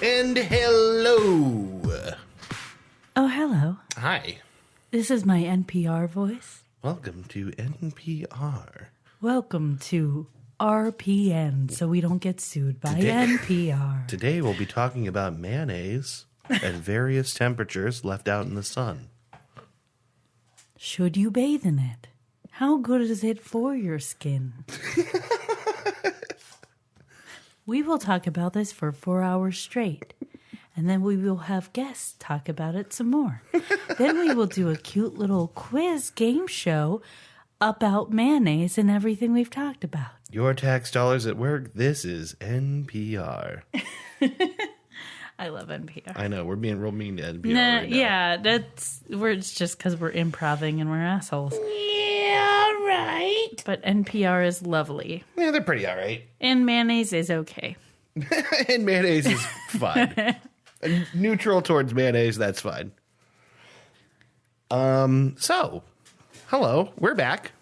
And hello. Oh, hello. Hi. This is my NPR voice. Welcome to NPR. Welcome to RPN, so we don't get sued by NPR. Today we'll be talking about mayonnaise at various temperatures left out in the sun. Should you bathe in it? How good is it for your skin? We will talk about this for 4 hours straight. And then we will have guests talk about it some more. Then we will do a cute little quiz game show about mayonnaise and everything we've talked about. Your tax dollars at work. This is NPR. I love NPR. I know, we're being real mean to NPR right now. Yeah, it's just because we're improving and we're assholes. Yeah, right. But NPR is lovely. Yeah, they're pretty all right. And mayonnaise is okay. And mayonnaise is fine. Neutral towards mayonnaise, that's fine. So, hello, we're back.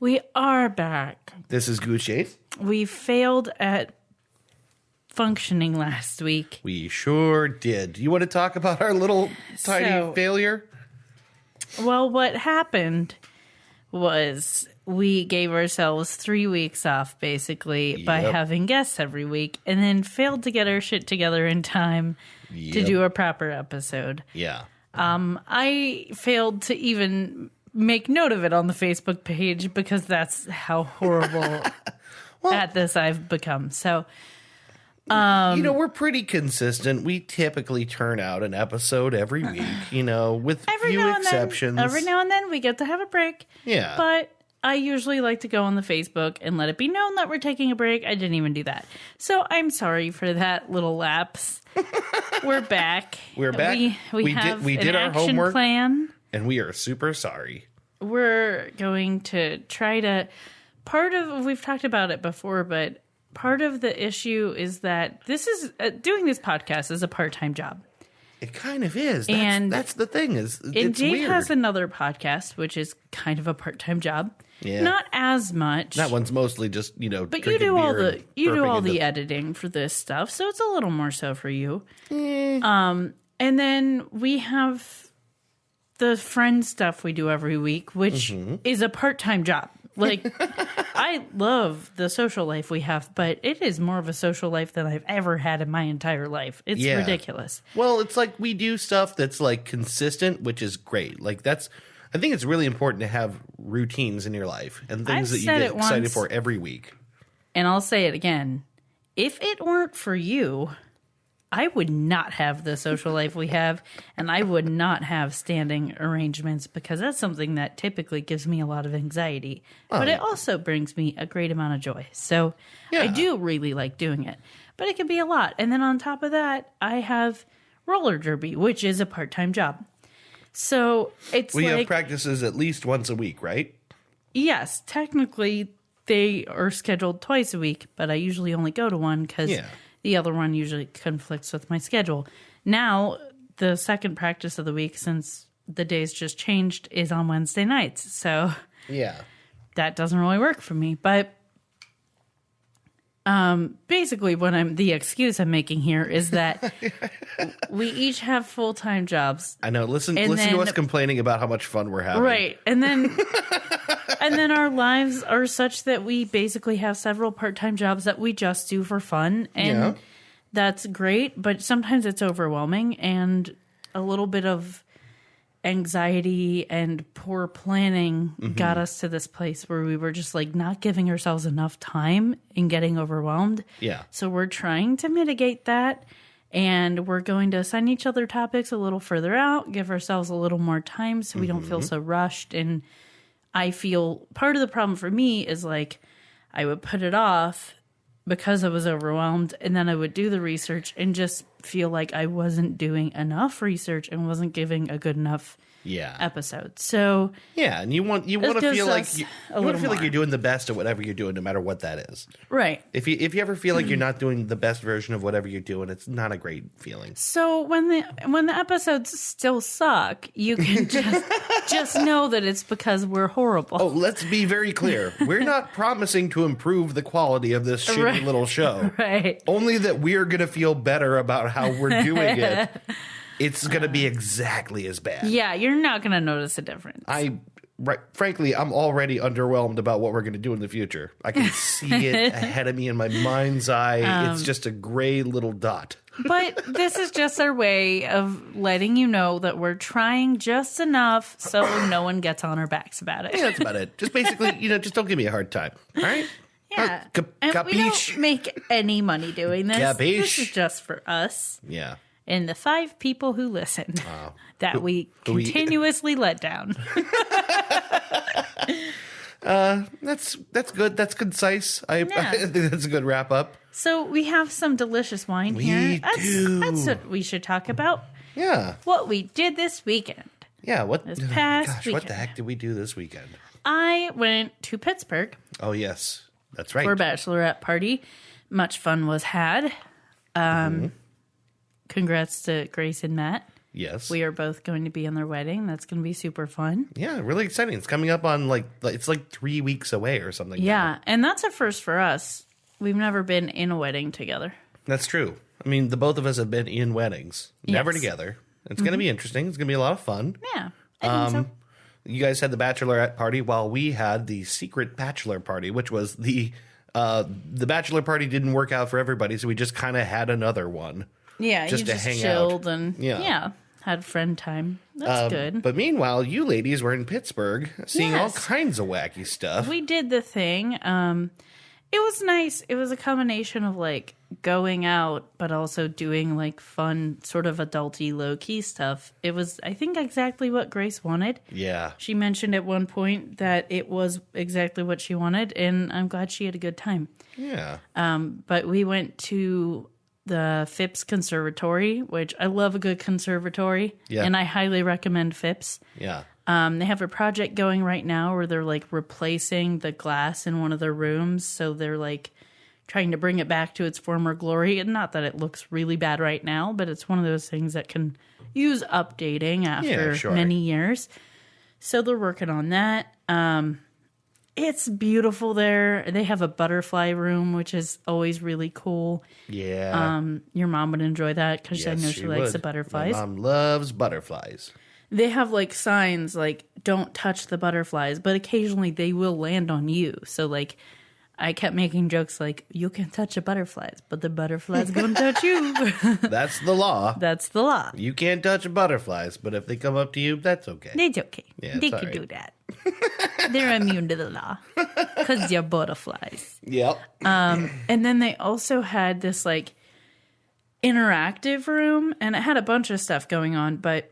We are back. This is Goose Chase. We failed at functioning last week. We sure did. Do you want to talk about our little tiny failure? Well, what happened was we gave ourselves 3 weeks off, basically, by having guests every week, and then failed to get our shit together in time to do a proper episode. Yeah. I failed to even make note of it on the Facebook page because that's how horrible at this I've become. So, we're pretty consistent. We typically turn out an episode every week, with few exceptions. Every now and then we get to have a break. Yeah. But I usually like to go on the Facebook and let it be known that we're taking a break. I didn't even do that. So I'm sorry for that little lapse. We're back. We're back. We did our action homework plan. And we are super sorry. We're going to try to we've talked about it before, but part of the issue is that doing this podcast is a part-time job. It kind of is. And that's the thing is, it's Dave weird. has another podcast, which is kind of a part-time job. Yeah. Not as much. That one's mostly just, But you do all the editing for this stuff, so it's a little more so for you. And then we have the friend stuff we do every week, which is a part-time job. Like, I love the social life we have, but it is more of a social life than I've ever had in my entire life. It's ridiculous. Well, it's like we do stuff that's like consistent, which is great. Like I think it's really important to have routines in your life and things that you get excited for every week. And I'll say it again. If it weren't for you, I would not have the social life we have, and I would not have standing arrangements because that's something that typically gives me a lot of anxiety. But it also brings me a great amount of joy. So I do really like doing it, but it can be a lot. And then on top of that, I have roller derby, which is a part-time job. So we have practices at least once a week, right? Yes, technically they are scheduled twice a week, but I usually only go to one because the other one usually conflicts with my schedule. Now, the second practice of the week, since the days just changed, is on Wednesday nights. So that doesn't really work for me. But basically, the excuse I'm making here is that we each have full-time jobs. I know. Listen to us complaining about how much fun we're having. Right. And then our lives are such that we basically have several part-time jobs that we just do for fun. And that's great. But sometimes it's overwhelming, and a little bit of anxiety and poor planning got us to this place where we were just like not giving ourselves enough time and getting overwhelmed. Yeah. So we're trying to mitigate that, and we're going to assign each other topics a little further out, give ourselves a little more time so we don't feel so rushed. And I feel part of the problem for me is like I would put it off because I was overwhelmed, and then I would do the research and just feel like I wasn't doing enough research and wasn't giving a good enough episode. So yeah, and you want to feel like you're doing the best at whatever you're doing, no matter what that is. Right. If you ever feel like you're not doing the best version of whatever you're doing, it's not a great feeling. So when the episodes still suck, you can just know that it's because we're horrible. Oh, let's be very clear. We're not promising to improve the quality of this shitty little show. Right. Only that we're going to feel better about how we're doing it. It's going to be exactly as bad. Yeah, you're not going to notice a difference. Frankly, I'm already underwhelmed about what we're going to do in the future. I can see it ahead of me in my mind's eye. It's just a gray little dot. But this is just our way of letting you know that we're trying just enough so no one gets on our backs about it. Yeah, that's about it. Just basically, just don't give me a hard time. All right? Yeah. And we don't make any money doing this. Capiche? This is just for us. Yeah. And the 5 people who listen that we continuously let down. That's good. That's concise. I think that's a good wrap up. So we have some delicious wine here. That's what we should talk about. Yeah. What we did this weekend. Yeah. What this past weekend. What the heck did we do this weekend? I went to Pittsburgh. Oh, yes. That's right. For a bachelorette party. Much fun was had. Congrats to Grace and Matt. Yes. We are both going to be in their wedding. That's going to be super fun. Yeah, really exciting. It's coming up on it's 3 weeks away or something. Yeah, and that's a first for us. We've never been in a wedding together. That's true. I mean, the both of us have been in weddings, never together. It's going to be interesting. It's going to be a lot of fun. Yeah, I think so. You guys had the bachelorette party while we had the secret bachelor party, which was the bachelor party didn't work out for everybody, so we just kind of had another one. Yeah, just you to hang chilled out. And had friend time. That's good. But meanwhile, you ladies were in Pittsburgh seeing all kinds of wacky stuff. We did the thing. It was nice. It was a combination of going out, but also doing fun, sort of adulty, low key stuff. It was, I think, exactly what Grace wanted. Yeah. She mentioned at one point that it was exactly what she wanted, and I'm glad she had a good time. Yeah. But we went to the Phipps Conservatory, which I love a good conservatory. Yeah. And I highly recommend Phipps. Yeah. They have a project going right now where they're replacing the glass in one of their rooms. So they're trying to bring it back to its former glory. And not that it looks really bad right now, but it's one of those things that can use updating after many years. So they're working on that. It's beautiful there. They have a butterfly room, which is always really cool. Yeah. Your mom would enjoy that because I know she likes the butterflies. My mom loves butterflies. They have signs don't touch the butterflies, but occasionally they will land on you. So I kept making jokes you can touch the butterflies, but the butterflies gonna touch you. That's the law. That's the law. You can't touch butterflies, but if they come up to you, that's okay. It's okay. Yeah, they can do that. They're immune to the law because they're butterflies. Yep. And then they also had this interactive room, and it had a bunch of stuff going on, but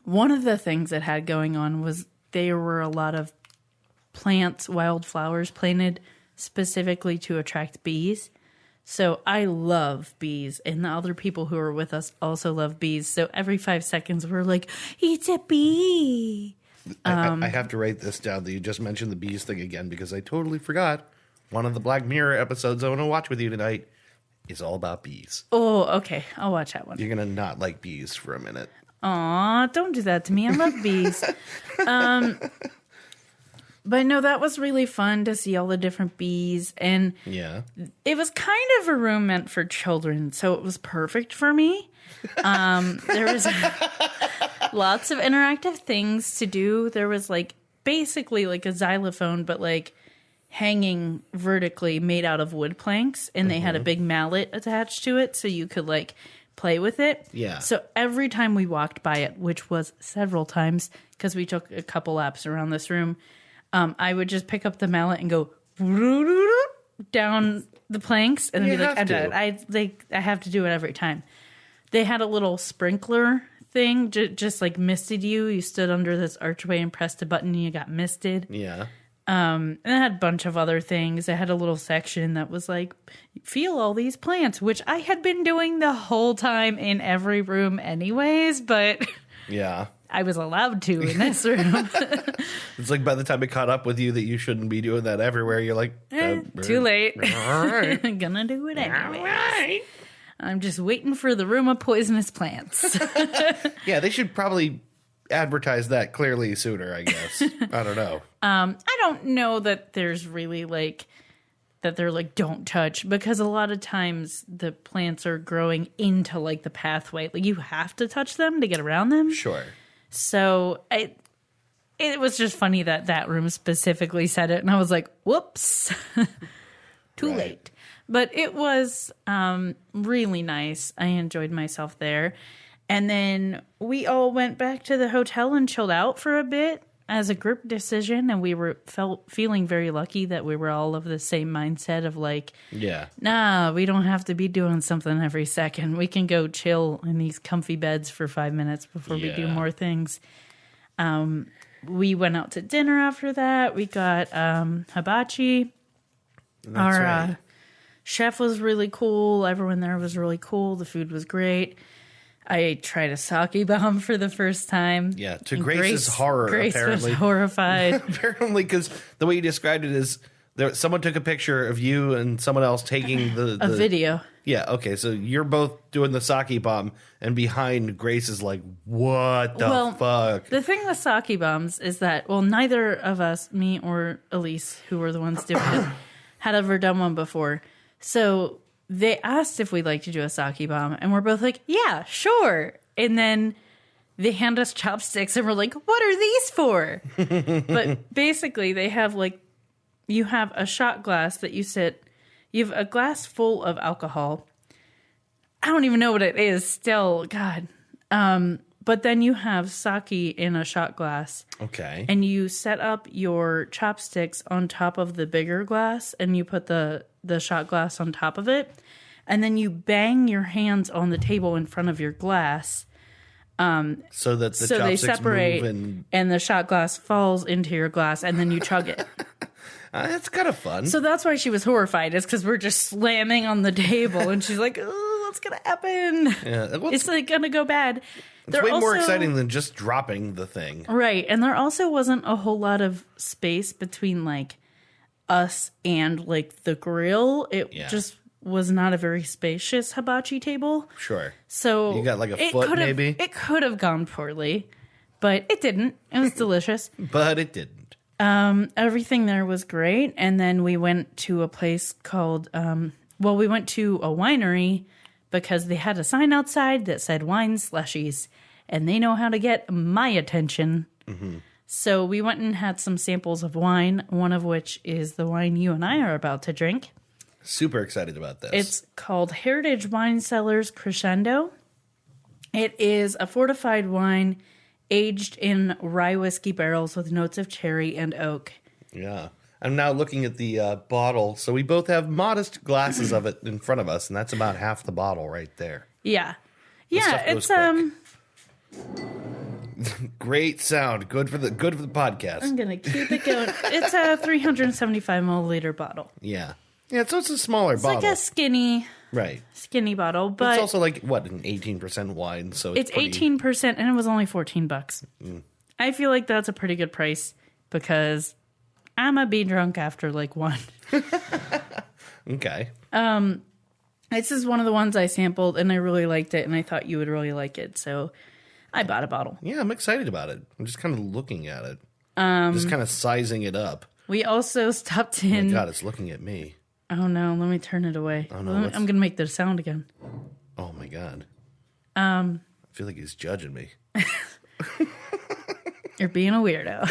one of the things it had going on was there were a lot of plants, wildflowers planted specifically to attract bees. So I love bees, and the other people who are with us also love bees. So every 5 seconds we're like, it's a bee. I have to write this down that you just mentioned the bees thing again because I totally forgot. One of the Black Mirror episodes I want to watch with you tonight is all about bees. Oh, okay. I'll watch that one. You're going to not like bees for a minute. Aw, don't do that to me. I love bees. But no, that was really fun to see all the different bees. And it was kind of a room meant for children, so it was perfect for me. There was lots of interactive things to do. There was basically a xylophone, but hanging vertically made out of wood planks. And they had a big mallet attached to it, so you could play with it. Yeah. So every time we walked by it, which was several times because we took a couple laps around this room, I would just pick up the mallet and go down the planks and then be like, I have to do it every time. They had a little sprinkler thing, just misted you. You stood under this archway and pressed a button and you got misted. Yeah. And it had a bunch of other things. It had a little section that was feel all these plants, which I had been doing the whole time in every room anyways, but... Yeah. I was allowed to in this room. It's like by the time it caught up with you that you shouldn't be doing that everywhere, you're like, too late. All right. Gonna do it anyway. All right. I'm just waiting for the room of poisonous plants. Yeah, they should probably advertise that clearly sooner, I guess. I don't know. I don't know that there's really that they're don't touch, because a lot of times the plants are growing into the pathway. You have to touch them to get around them. Sure. So it was just funny that room specifically said it, and I was like, whoops. Too late. But it was really nice. I enjoyed myself there. And then we all went back to the hotel and chilled out for a bit as a group decision. And we were feeling very lucky that we were all of the same mindset of nah, we don't have to be doing something every second. We can go chill in these comfy beds for 5 minutes before we do more things. We went out to dinner after that. We got hibachi. That's right. Chef was really cool. Everyone there was really cool. The food was great. I tried a sake bomb for the first time. Yeah, to Grace's horror, Grace apparently. was horrified. Apparently, because the way you described it is someone took a picture of you and someone else taking a video. Yeah, okay, so you're both doing the sake bomb, and behind Grace is like, what the fuck? The thing with sake bombs is that, neither of us, me or Elise, who were the ones doing it, had ever done one before. So they asked if we'd like to do a sake bomb, and we're both like, yeah, sure. And then they hand us chopsticks, and we're like, what are these for? But basically, they have you have a shot glass that you have a glass full of alcohol. I don't even know what it is still, God. But then you have sake in a shot glass. Okay. And you set up your chopsticks on top of the bigger glass, and you put the shot glass on top of it. And then you bang your hands on the table in front of your glass. So that the chopsticks they separate, move and the shot glass falls into your glass, and then you chug it. That's kind of fun. So that's why she was horrified, is because we're just slamming on the table, and she's like, oh, what's going to happen? Yeah, it's going to go bad. It's way more exciting than just dropping the thing. Right. And there also wasn't a whole lot of space between us and the grill. It just was not a very spacious hibachi table. Sure. So you got a foot maybe? It could have gone poorly, but it didn't. It was delicious. But it didn't. Everything there was great. And then we went to a place called, we went to a winery because they had a sign outside that said wine slushies, and they know how to get my attention. Mm-hmm. So we went and had some samples of wine, one of which is the wine you and I are about to drink. Super excited about this. It's called Heritage Wine Cellars Crescendo. It is a fortified wine aged in rye whiskey barrels with notes of cherry and oak. Yeah. I'm now looking at the bottle. So we both have modest glasses of it in front of us, and that's about half the bottle right there. Yeah. Yeah, it's great sound. Good for the podcast. I'm going to keep it going. It's a 375 milliliter bottle. Yeah. Yeah, so it's a smaller bottle. It's like a skinny bottle, but it's also an 18% wine, so it's 18%, and it was only $14. Mm. I feel like that's a pretty good price because I'm a be drunk after one. Okay. This is one of the ones I sampled, and I really liked it, and I thought you would really like it, so I bought a bottle. Yeah, I'm excited about it. I'm just kind of looking at it. Just kind of sizing it up. We also stopped in... Oh my God, it's looking at me. Oh no, let me turn it away. Oh no, I'm going to make the sound again. Oh my God. I feel like he's judging me. You're being a weirdo.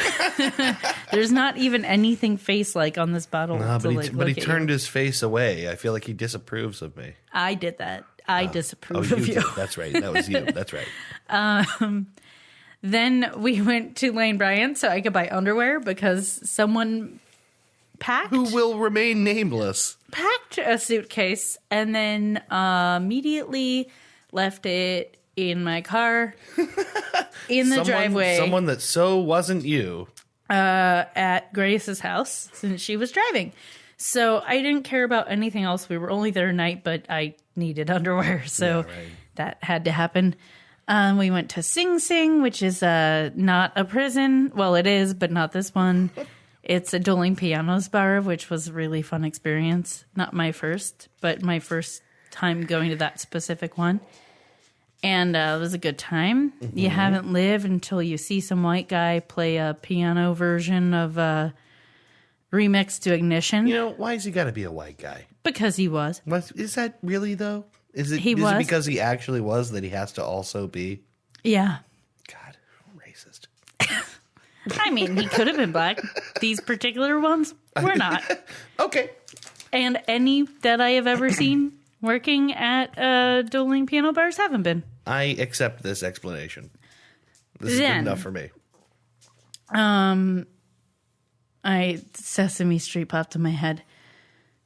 There's not even anything face-like on this bottle. No, but he turned his face away. I feel like he disapproves of me. I did that. I disapprove of you. That's right. That was you. That's right. Then we went to Lane Bryant so I could buy underwear because someone packed. Who will remain nameless. Packed a suitcase and then immediately left it in my car in the driveway. Someone that so wasn't you. At Grace's house since she was driving. So I didn't care about anything else. We were only there a night, but I needed underwear. So that had to happen. We went to Sing Sing, which is not a prison. Well, it is, but not this one. It's a dueling pianos bar, which was a really fun experience. Not my first, but my first time going to that specific one. And it was a good time. Mm-hmm. You haven't lived until you see some white guy play a piano version of Remix to Ignition. You know, why has he got to be a white guy? Because he was. Is that really, though? Is it because he actually was that he has to also be? Yeah. God, racist. I mean, he could have been black. These particular ones were not. Okay. And any that I have ever seen working at dueling piano bars haven't been. I accept this explanation. This is good enough for me. Sesame Street popped in my head.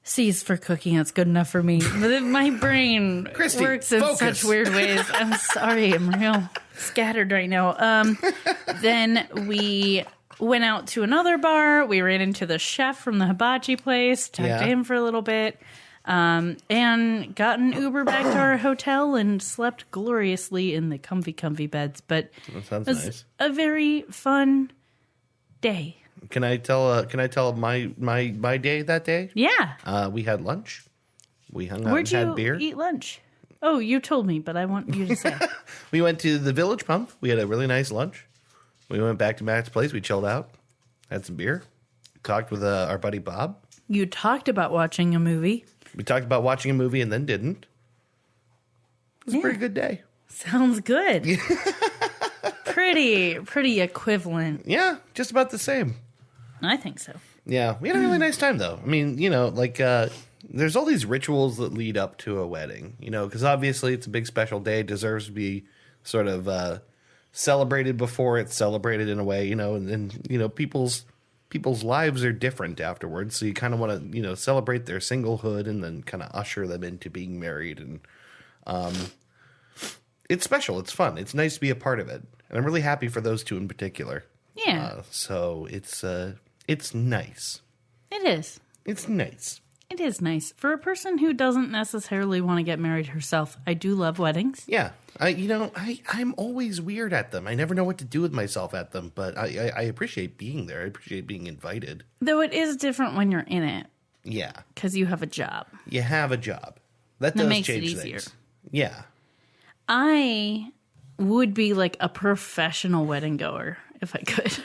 C's for cooking. That's good enough for me. But my brain Christy, works in such weird ways. I'm sorry. I'm real scattered right now. Then we went out to another bar. We ran into the chef from the hibachi place. Talked to him for a little bit. And got an Uber back to our hotel and slept gloriously in the comfy beds. But that sounds it was nice. A very fun day. Can I tell my day that day? Yeah. We had lunch. We hung out Where'd and had beer. Where'd you eat lunch? Oh, you told me, but I want you to say. We went to the Village Pump. We had a really nice lunch. We went back to Matt's place. We chilled out, had some beer, talked with our buddy Bob. You talked about watching a movie. We talked about watching a movie and then didn't. It was a pretty good day. Sounds good. Pretty equivalent. Yeah, just about the same. I think so. Yeah, we had a really nice time, though. I mean, you know, like, there's all these rituals that lead up to a wedding, you know, because obviously it's a big special day. It deserves to be sort of celebrated before it's celebrated in a way, you know, and you know, people's lives are different afterwards. So you kind of want to, you know, celebrate their singlehood and then kind of usher them into being married. And it's special. It's fun. It's nice to be a part of it. And I'm really happy for those two in particular. Yeah. So it's nice. It is. It's nice. It is nice. For a person who doesn't necessarily want to get married herself, I do love weddings. Yeah. I'm always weird at them. I never know what to do with myself at them, but I appreciate being there. I appreciate being invited. Though it is different when you're in it. Yeah. Because you have a job. You have a job. That does makes change it easier. things. Yeah. I would be like a professional wedding goer if I could.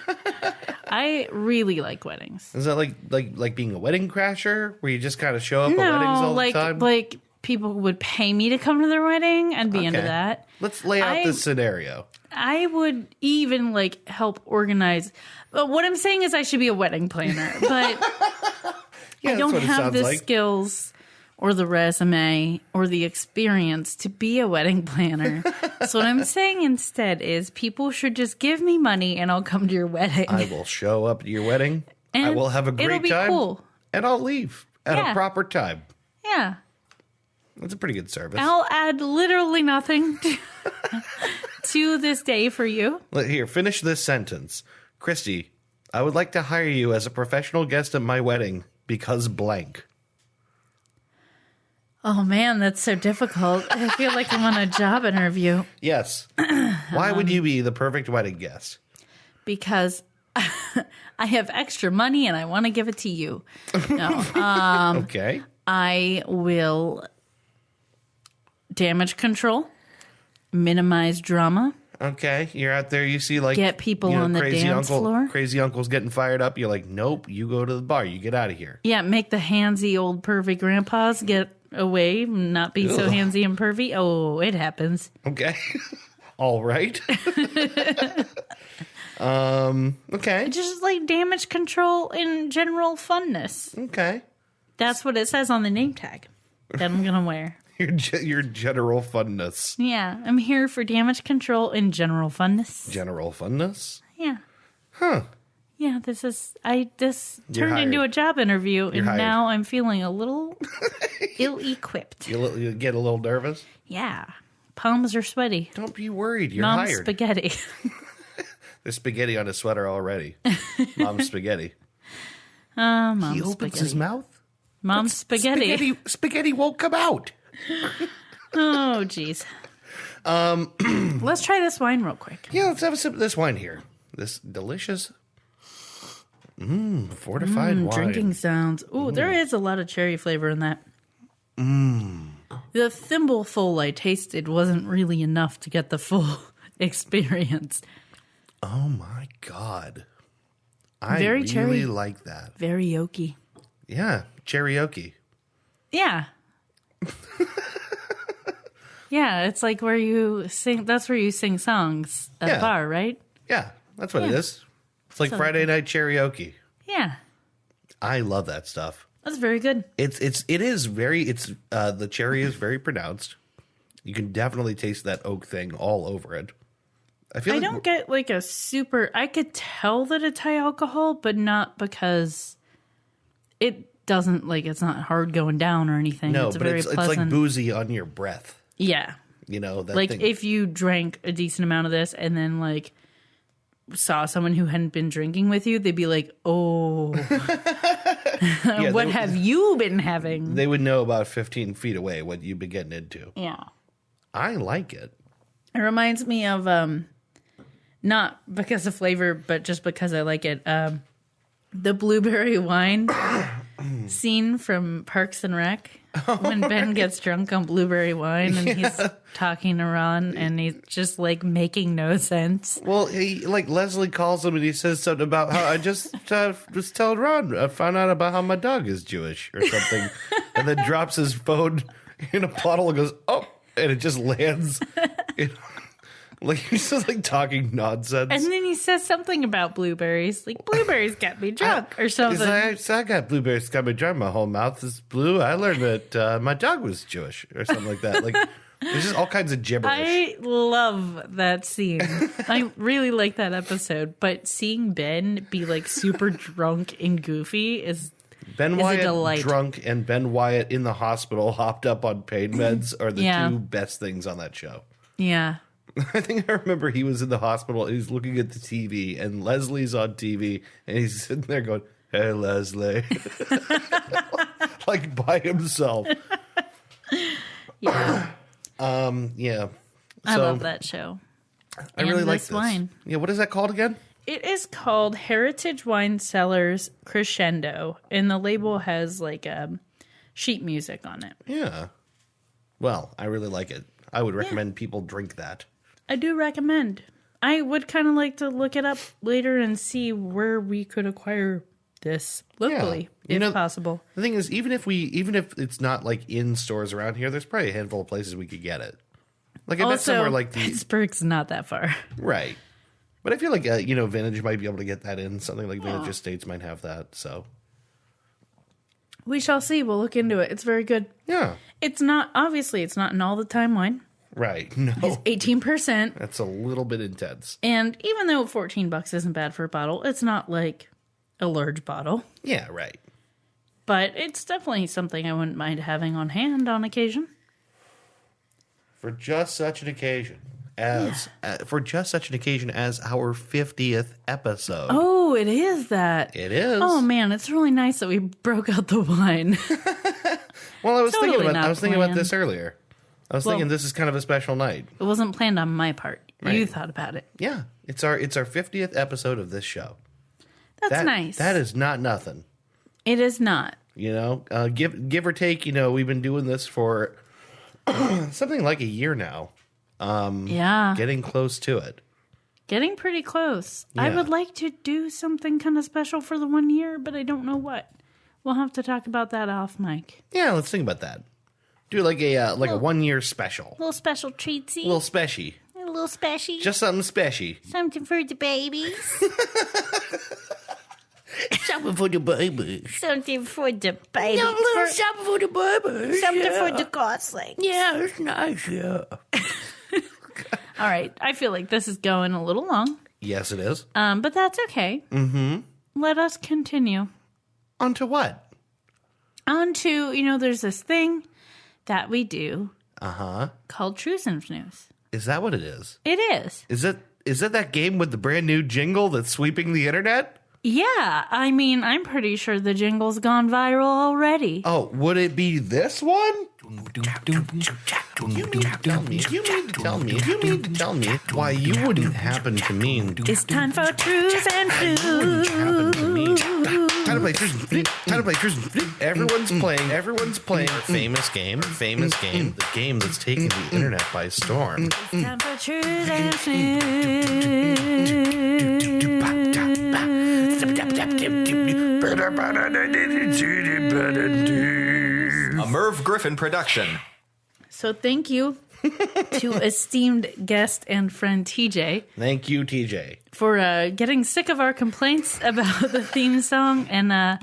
I really like weddings. Is that like being a wedding crasher where you just kind of show up at weddings all the time? Like people would pay me to come to their wedding. I'd be into that. Let's lay out this scenario. I would even like help organize. Well, what I'm saying is I should be a wedding planner, but I don't have the skills or the resume or the experience to be a wedding planner. So what I'm saying instead is people should just give me money and I'll come to your wedding. I will show up to your wedding. And I will have a great time. It'll be cool. And I'll leave at a proper time. Yeah. That's a pretty good service. I'll add literally nothing to this day for you. Here, finish this sentence. Christy, I would like to hire you as a professional guest at my wedding because blank. Oh, man, that's so difficult. I feel like I'm on a job interview. Yes. Why would you be the perfect wedding guest? Because I have extra money and I want to give it to you. No. Okay. I will damage control, minimize drama. Okay. You're out there, you see like... Get people on the dance floor. Crazy uncle's getting fired up. You're like, nope, you go to the bar. You get out of here. Yeah, make the handsy old pervy grandpas get away, not be so handsy and pervy. Oh, it happens. Okay. All right. Okay. Just like damage control and general funness. Okay. That's what it says on the name tag that I'm going to wear. Your general funness. Yeah, I'm here for damage control and general funness. General funness? Yeah. Huh. Yeah, this turned into a job interview, and now I'm feeling a little ill-equipped. You get a little nervous? Yeah. Palms are sweaty. Don't be worried. You're Mom's hired. Spaghetti. There's spaghetti on his sweater already. Mom's spaghetti. Mom's he opens spaghetti. his mouth? Mom's spaghetti. Spaghetti won't come out. Oh, jeez. Let's try this wine real quick. Yeah, let's have a sip of this wine here. This delicious, fortified wine. Drinking sounds. Ooh, there is a lot of cherry flavor in that. The thimbleful I tasted wasn't really enough to get the full experience. Oh my God. I Very really cherry. like that. Very oaky. Yeah, karaoke. Yeah. Yeah, it's like where you sing. That's where you sing songs at a bar, right? Yeah, that's what it is. It's like Friday night karaoke. Yeah. I love that stuff. That's very good. The cherry is very pronounced. You can definitely taste that oak thing all over it. I don't get like a super. I could tell that it's high alcohol, but not because it doesn't like it's not hard going down or anything. No, it's but very it's pleasant. like boozy on your breath. Yeah, You know, that like thing. if you drank a decent amount of this and then like saw someone who hadn't been drinking with you, they'd be like, "Oh, what have you been having?" They would know about 15 feet away what you've been getting into. Yeah, I like it. it reminds me of not because of flavor, but just because I like it. The blueberry wine scene from Parks and Rec when Ben gets drunk on blueberry wine and he's talking to Ron and he's just like making no sense. Well, Leslie calls him and he says something about how I just was telling Ron, I found out about how my dog is Jewish or something, and then drops his phone in a puddle and goes, "Oh," and it just lands. Like he's just like talking nonsense. And then he says something about blueberries, like blueberries got me drunk or something. I got blueberries got me drunk. My whole mouth is blue. I learned that my dog was Jewish or something like that. Like there's just all kinds of gibberish. I love that scene. I really like that episode. But seeing Ben be like super drunk and goofy is Ben a Wyatt delight. drunk and Ben Wyatt in the hospital hopped up on pain meds are the two best things on that show. Yeah. I think I remember he was in the hospital and he's looking at the TV and Leslie's on TV and he's sitting there going, "Hey, Leslie." Like by himself. Yeah. Yeah. I love that show. I really like this this wine. Yeah, what is that called again? It is called Heritage Wine Cellars Crescendo, and the label has like sheet music on it. Yeah. Well, I really like it. I would recommend people drink that. I do recommend. I would kind of like to look it up later and see where we could acquire this locally, if possible. The thing is, even if it's not like in stores around here, there's probably a handful of places we could get it. Like I bet somewhere like Pittsburgh's not that far, right? But I feel like Vintage might be able to get that in. Something like Vintage Estates might have that. So we shall see. We'll look into it. It's very good. Yeah, it's not an all the time wine. Right? No, it's 18%. That's a little bit intense. And even though $14 isn't bad for a bottle, it's not like a large bottle. Yeah, right. But it's definitely something I wouldn't mind having on hand on occasion. For just such an occasion as our 50th episode. Oh, it is that. It is. Oh man, it's really nice that we broke out the wine. Well, I was Totally thinking about this earlier. I was thinking this is kind of a special night. It wasn't planned on my part. Right. You thought about it. Yeah, it's our 50th episode of this show. That's nice. That is not nothing. It is not. Give or take. We've been doing this for something like a year now. Yeah, getting close to it. Getting pretty close. Yeah. I would like to do something kind of special for the 1 year, but I don't know what. We'll have to talk about that off mic. Yeah, let's think about that. Do like a 1 year special. Little special treatsy. A little special. A little special. Just something special. Something for the babies. Something for the babies. Something for the babies. Something for the babies. Something for the goslings. Yeah, it's nice, yeah. All right. I feel like this is going a little long. Yes, it is. But that's okay. Mm-hmm. Let us continue. On to what? On to, there's this thing that we do Uh-huh. called Truth and News. Is that what it is? It is. Is it that game with the brand new jingle that's sweeping the internet? Yeah. I'm pretty sure the jingle's gone viral already. Oh, would it be this one? You mean to tell me why you wouldn't happen to mean It's time for Truths and Flues. Time to play Truths. Everyone's playing famous game, the game that's taking the internet by storm. It's time for Truths and Flues. A Merv Griffin production. So thank you to esteemed guest and friend TJ. Thank you, TJ. For getting sick of our complaints about the theme song and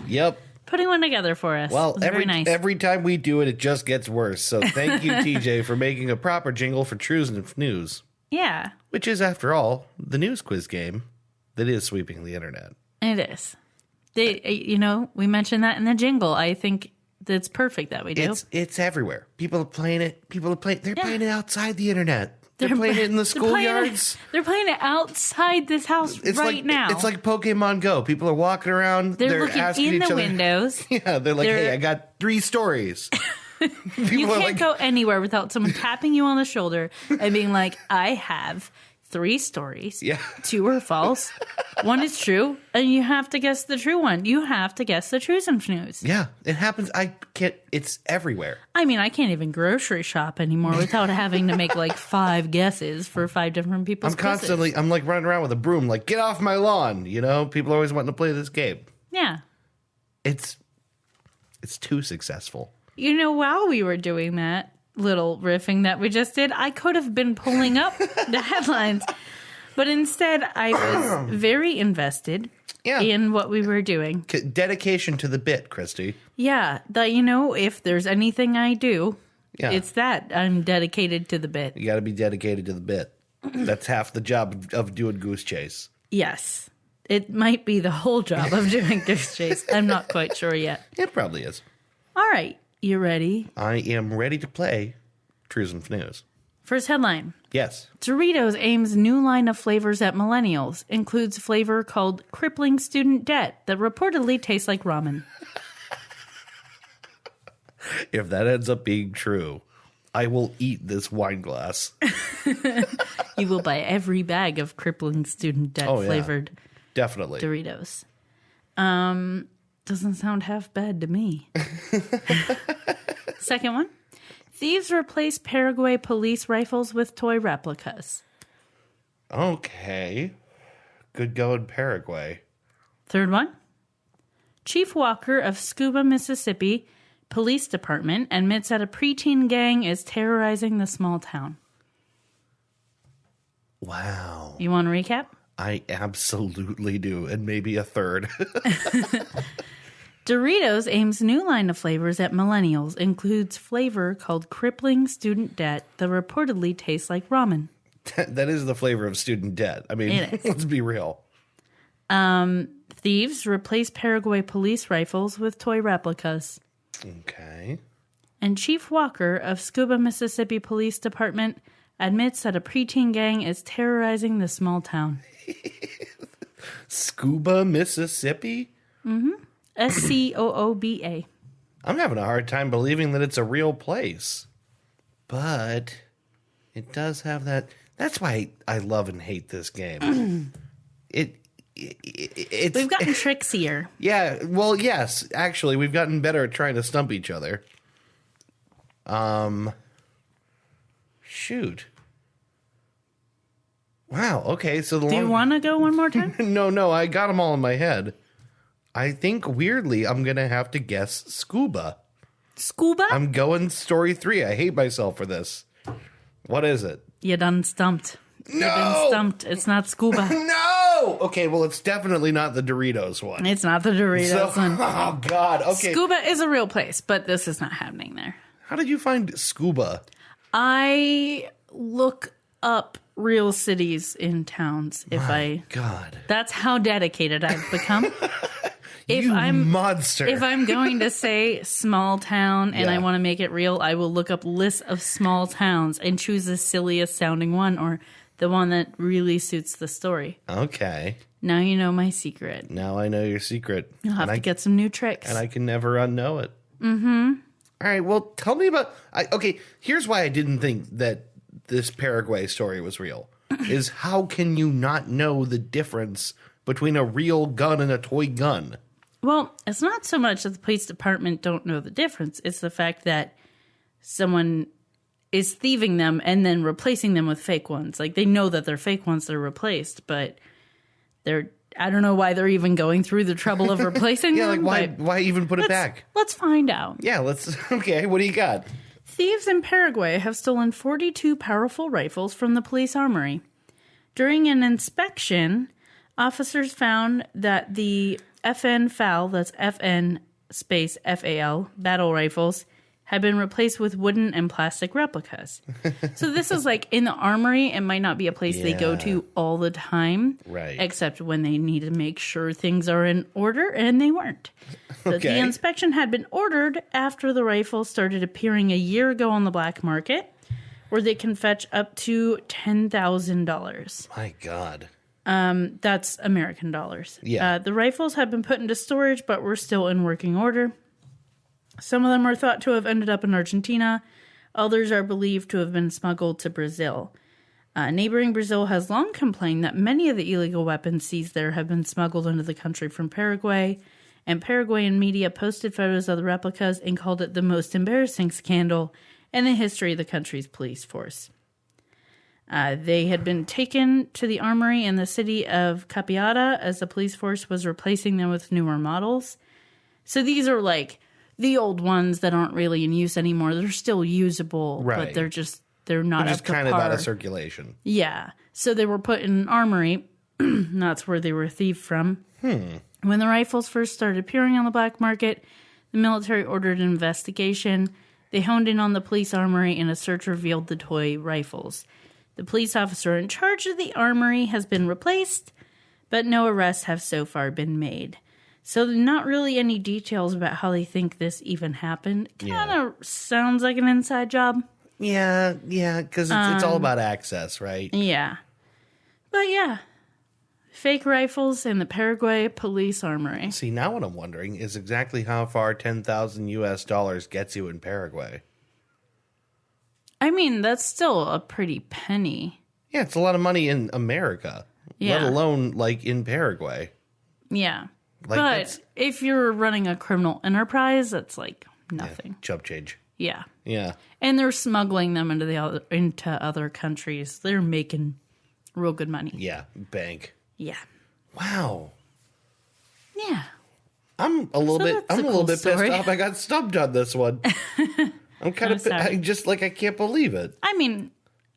putting one together for us. Well, very nice. every time we do it, it just gets worse. So thank you, TJ, for making a proper jingle for Truths and News. Yeah. Which is, after all, the news quiz game that is sweeping the internet. It is. We mentioned that in the jingle. I think that's perfect that we do. It's everywhere. People are playing it. They're playing it outside the internet. They're playing it in the schoolyards. They're playing it outside this house now. It's like Pokemon Go. People are walking around. They're looking asking in each the other, windows. Yeah, they're like, hey, I got 3 stories. You can't go anywhere without someone tapping you on the shoulder and being like, I have 3 stories. Yeah. 2 are false. 1 is true. And you have to guess the true one. You have to guess the Truths and News. Yeah, it happens. It's everywhere. I mean, I can't even grocery shop anymore without having to make like 5 guesses for 5 different people's quizzes. I'm like running around with a broom, like, get off my lawn. You know, people are always wanting to play this game. Yeah. It's too successful. You know, while we were doing that little riffing that we just did, I could have been pulling up the headlines, but instead I was very invested in what we were doing. Dedication to the bit, Christy. Yeah, if there's anything I do, it's that I'm dedicated to the bit. You got to be dedicated to the bit. That's half the job of doing Goose Chase. Yes. It might be the whole job of doing Goose Chase. I'm not quite sure yet. It probably is. All right. You ready? I am ready to play Truths and News. First headline. Yes. Doritos aims new line of flavors at millennials. Includes flavor called crippling student debt that reportedly tastes like ramen. If that ends up being true, I will eat this wine glass. You will buy every bag of crippling student debt flavored definitely Doritos. Doesn't sound half bad to me. Second one. Thieves replace Paraguay police rifles with toy replicas. Okay. Good going, Paraguay. Third one. Chief Walker of Scuba, Mississippi Police Department admits that a preteen gang is terrorizing the small town. Wow. You want to recap? I absolutely do, and maybe a third. Doritos aims new line of flavors at millennials, includes flavor called crippling student debt that reportedly tastes like ramen. That is the flavor of student debt. I mean, let's be real. Thieves replace Paraguay police rifles with toy replicas. Okay. And Chief Walker of Scuba, Mississippi Police Department admits that a preteen gang is terrorizing the small town. Scuba, Mississippi? Mm-hmm. Scooba. I'm having a hard time believing that it's a real place. But it does have that. That's why I love and hate this game. It's We've gotten tricksier. Yeah, well, yes. Actually, we've gotten better at trying to stump each other. Shoot. Wow, okay, so Do you want to go one more time? No, I got them all in my head. I think, weirdly, I'm going to have to guess scuba. Scuba? I'm going story 3. I hate myself for this. What is it? You done stumped. No! You've been stumped. It's not scuba. No! Okay, well, it's definitely not the Doritos one. It's not the Doritos one. Oh, God. Okay. Scuba is a real place, but this is not happening there. How did you find scuba? I look up real cities in towns. God. That's how dedicated I've become. Monster. If I'm going to say small town and I want to make it real, I will look up lists of small towns and choose the silliest sounding one or the one that really suits the story. Okay. Now you know my secret. Now I know your secret. You'll have to get some new tricks. And I can never unknow it. Mm-hmm. All right, well, tell me about... okay, here's why I didn't think that this Paraguay story was real. Is how can you not know the difference between a real gun and a toy gun? Well, it's not so much that the police department don't know the difference. It's the fact that someone is thieving them and then replacing them with fake ones. Like, they know that they're fake ones that are replaced, but I don't know why they're even going through the trouble of replacing them. Like, why even put it back? Let's find out. Yeah, okay, what do you got? Thieves in Paraguay have stolen 42 powerful rifles from the police armory. During an inspection, officers found that the FN FAL, that's FN space FAL, battle rifles, had been replaced with wooden and plastic replicas. So this is like in the armory. It might not be a place they go to all the time. Right. Except when they need to make sure things are in order, and they weren't. So the inspection had been ordered after the rifles started appearing a year ago on the black market, where they can fetch up to $10,000. My God. That's American dollars. Yeah. The rifles have been put into storage, but were still in working order. Some of them are thought to have ended up in Argentina. Others are believed to have been smuggled to Brazil. Neighboring Brazil has long complained that many of the illegal weapons seized there have been smuggled into the country from Paraguay, and Paraguayan media posted photos of the replicas and called it the most embarrassing scandal in the history of the country's police force. They had been taken to the armory in the city of Capiata as the police force was replacing them with newer models. So these are like the old ones that aren't really in use anymore. They're still usable, right. But they're not up to kind of par. out of circulation. Yeah. So they were put in an armory. That's where they were thieved from. When the rifles first started appearing on the black market, the military ordered an investigation. They honed in on the police armory, and a search revealed the toy rifles. The police officer in charge of the armory has been replaced, but no arrests have so far been made. So not really any details about how they think this even happened. Kind of sounds like an inside job. Yeah, because it's all about access, right? Yeah. But yeah, fake rifles in the Paraguay police armory. See, now what I'm wondering is exactly how far $10,000 gets you in Paraguay. I mean, that's still a pretty penny. Yeah, it's a lot of money in America, let alone, like, in Paraguay. Yeah. Like, but if you're running a criminal enterprise, that's like nothing. Chump change. Yeah. Yeah. And they're smuggling them into other countries. They're making real good money. Yeah, bank. Yeah. Wow. Yeah. I'm a little bit pissed story. off. I got stumped on this one. I'm kind of I can't believe it. I mean,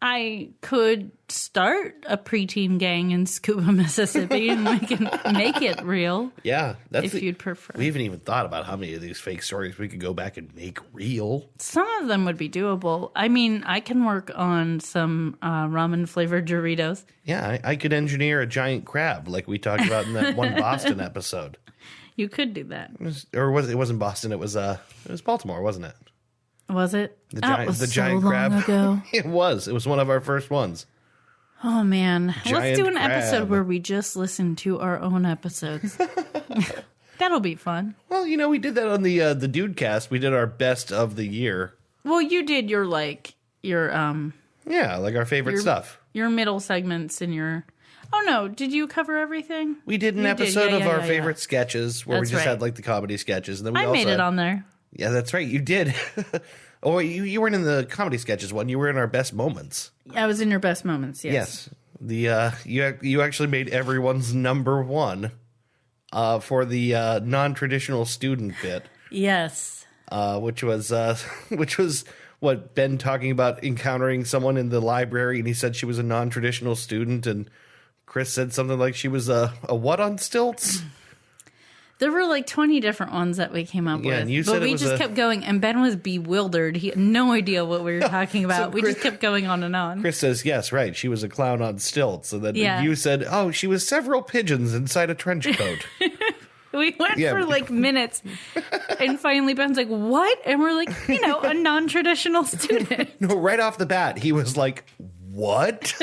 I could start a preteen gang in Scuba, Mississippi, and we can make it real. Yeah, if you'd prefer. We haven't even thought about how many of these fake stories we could go back and make real. Some of them would be doable. I mean, I can work on some ramen flavored Doritos. Yeah, I could engineer a giant crab like we talked about in that one Boston episode. You could do that. It wasn't Boston. It was Baltimore, wasn't it? Was it? The giant giant so crab. Long ago. It was one of our first ones. Oh man, let's do an crab. episode where we just listen to our own episodes. That'll be fun. Well, we did that on the Dude Cast. We did our best of the year. Well, you did your yeah, like our favorite stuff. Your middle segments and your. Oh no! Did you cover everything? We did an episode of our favorite sketches where we just had like the comedy sketches, and then we made it on there. Yeah, that's right. You did. Oh, you weren't in the comedy sketches one. You were in our best moments. I was in your best moments. Yes. Yes. You actually made everyone's number one for the non-traditional student bit. Yes. Which was what Ben talking about encountering someone in the library, and he said she was a non-traditional student, and Chris said something like she was a what on stilts. There were like 20 different ones that we came up with. And you said we just kept going, and Ben was bewildered. He had no idea what we were talking about. We just kept going on and on. Chris says, yes, right, she was a clown on stilts. And then you said, oh, she was several pigeons inside a trench coat. We went for like minutes, and finally Ben's like, what? And we're like, a non-traditional student. No, right off the bat, he was like, what?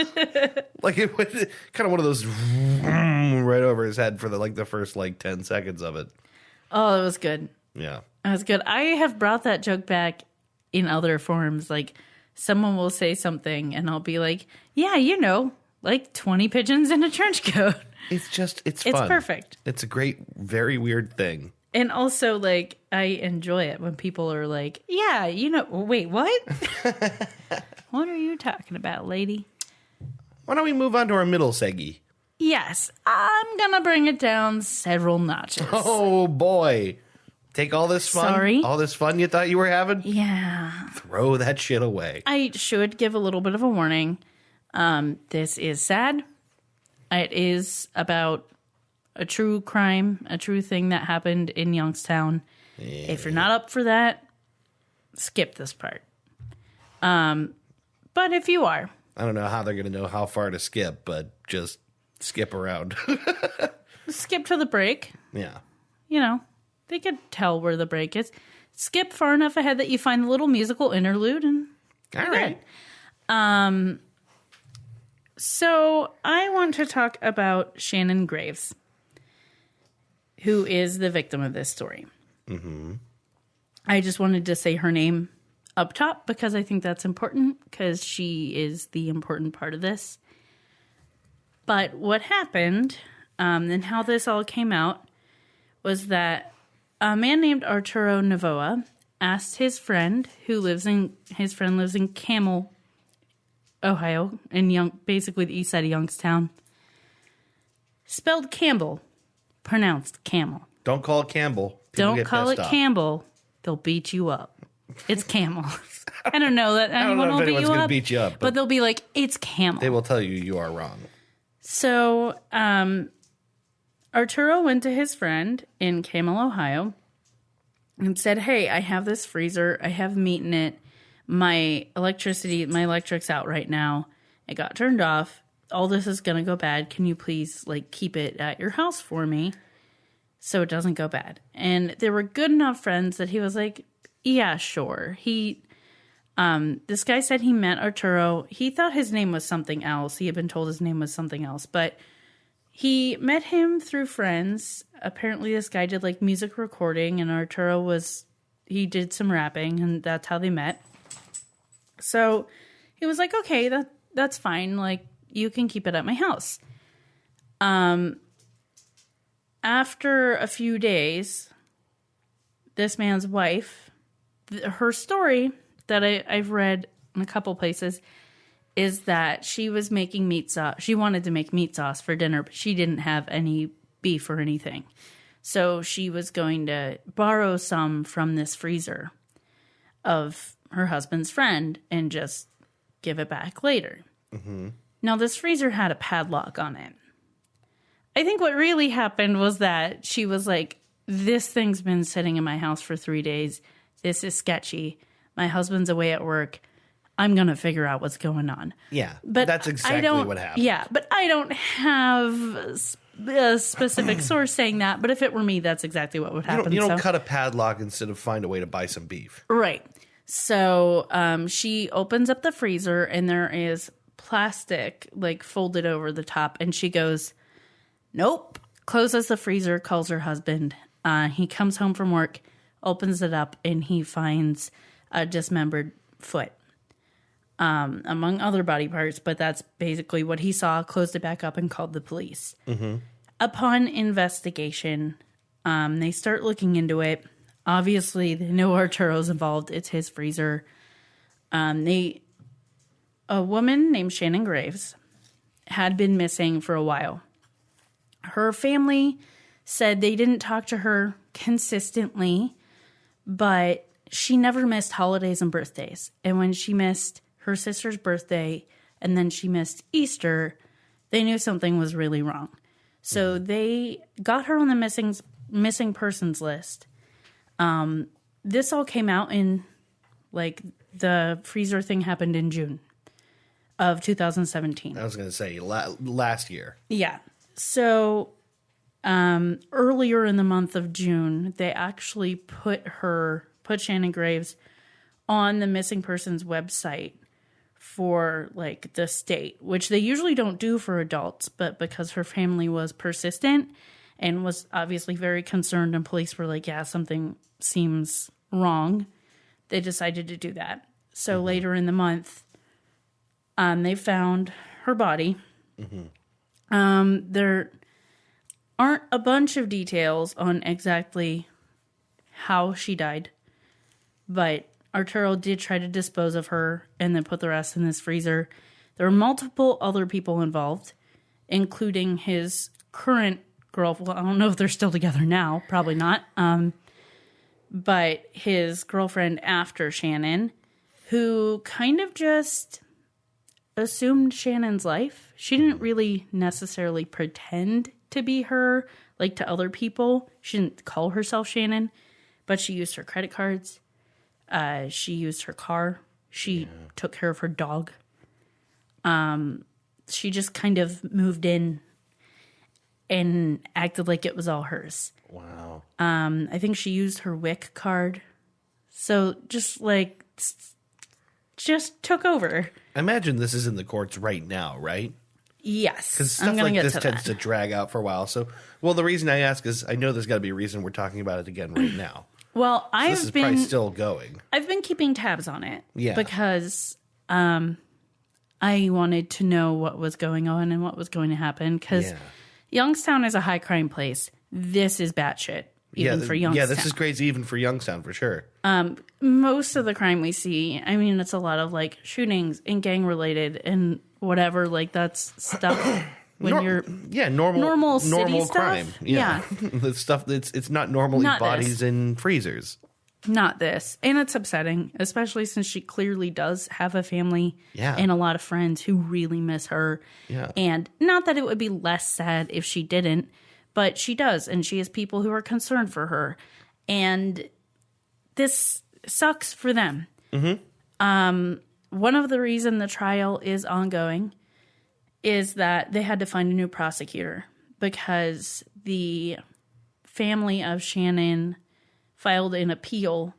Like it was kind of one of those right over his head for the first 10 seconds of it. Oh, it was good. Yeah. That was good. I have brought that joke back in other forms. Like, someone will say something and I'll be like, yeah, like 20 pigeons in a trench coat. It's fun. It's perfect. It's a great, very weird thing. And also, like, I enjoy it when people are like, yeah, wait, what? What are you talking about, lady? Why don't we move on to our middle seggy? Yes, I'm going to bring it down several notches. Oh, boy. Take all this fun. Sorry? All this fun you thought you were having? Yeah. Throw that shit away. I should give a little bit of a warning. This is sad. It is about a true crime, a true thing that happened in Youngstown. Yeah. If you're not up for that, skip this part. But if you are. I don't know how they're going to know how far to skip, but just skip around. Skip to the break. Yeah. They could tell where the break is. Skip far enough ahead that you find the little musical interlude. And all right. So I want to talk about Shannon Graves, who is the victim of this story. Mm-hmm. I just wanted to say her name up top because I think that's important because she is the important part of this. But what happened and how this all came out was that a man named Arturo Novoa asked his friend, lives in Camel, Ohio, in basically the east side of Youngstown, spelled Campbell, pronounced Camel. Don't call it Campbell. Don't call it Campbell. They'll beat you up. It's Camel. I don't know that anyone will beat you up, but they'll be like, it's Camel. They will tell you are wrong. So, Arturo went to his friend in Camel, Ohio, and said, hey, I have this freezer. I have meat in it. My electric's out right now. It got turned off. All this is going to go bad. Can you please, keep it at your house for me so it doesn't go bad? And they were good enough friends that he was like, yeah, sure. This guy said he met Arturo. He thought his name was something else. He had been told his name was something else, but he met him through friends. Apparently this guy did music recording and Arturo he did some rapping and that's how they met. So he was like, okay, that's fine. You can keep it at my house. After a few days, this man's wife, her story that I've read in a couple places is that she was making meat sauce. She wanted to make meat sauce for dinner, but she didn't have any beef or anything. So she was going to borrow some from this freezer of her husband's friend and just give it back later. Mm-hmm. Now, this freezer had a padlock on it. I think what really happened was that she was like, this thing's been sitting in my house for 3 days. This is sketchy. My husband's away at work. I'm going to figure out what's going on. Yeah, but that's exactly what happened. Yeah, but I don't have a specific source saying that. But if it were me, that's exactly what would happen. You don't cut a padlock instead of find a way to buy some beef. Right. So she opens up the freezer and there is plastic folded over the top. And she goes, nope. Closes the freezer, calls her husband. He comes home from work, opens it up, and he finds a dismembered foot. Among other body parts, but that's basically what he saw, closed it back up, and called the police. Mm-hmm. Upon investigation, they start looking into it. Obviously, they know Arturo's involved. It's his freezer. A woman named Shannon Graves had been missing for a while. Her family said they didn't talk to her consistently, but she never missed holidays and birthdays. And when she missed her sister's birthday, and then she missed Easter, they knew something was really wrong. So they got her on the missing persons list. This all came out in, the freezer thing happened in June of 2017. I was going to say, last year. Yeah. So earlier in the month of June, they actually put Shannon Graves on the missing persons website for the state, which they usually don't do for adults, but because her family was persistent and was obviously very concerned, and police were like, yeah, something seems wrong. They decided to do that. So later in the month, they found her body. There aren't a bunch of details on exactly how she died, but Arturo did try to dispose of her and then put the rest in this freezer. There were multiple other people involved, including his current girlfriend. Well, I don't know if they're still together now. Probably not. But his girlfriend after Shannon, who kind of just assumed Shannon's life. She didn't really necessarily pretend to be her, like to other people. She didn't call herself Shannon, but she used her credit cards. She used her car. She took care of her dog. She just kind of moved in and acted like it was all hers. Wow. I think she used her WIC card. So just took over. I imagine this is in the courts right now, right? Yes. Because stuff like this tends to drag out for a while. So, well, the reason I ask is I know there's got to be a reason we're talking about it again right now. Well, This is probably still going. I've been keeping tabs on it. Yeah. Because I wanted to know what was going on and what was going to happen. Because Youngstown is a high crime place. This is batshit, even for Youngstown. Yeah, this is crazy even for Youngstown, for sure. Most of the crime we see, I mean, it's a lot of like shootings and gang related and whatever. Like that's stuff when you're normal city crime. Stuff. Yeah, the stuff that's it's not normally Not bodies this. in freezers. Not this, and it's upsetting, especially since she clearly does have a family and a lot of friends who really miss her. Yeah, and not that it would be less sad if she didn't, but she does, and she has people who are concerned for her, and this sucks for them. One of the reason the trial is ongoing is that they had to find a new prosecutor because the family of Shannon filed an appeal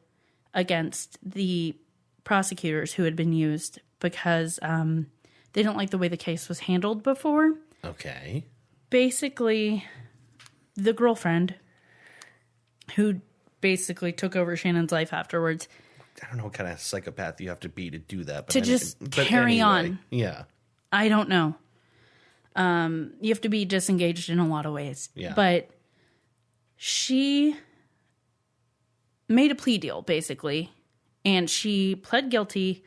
against the prosecutors who had been used because they didn't like the way the case was handled before. Okay. Basically, the girlfriend who basically took over Shannon's life afterwards. I don't know what kind of psychopath you have to be to do that. But To just carry on. Yeah. I don't know. You have to be disengaged in a lot of ways. Yeah. But she made a plea deal, basically, and she pled guilty,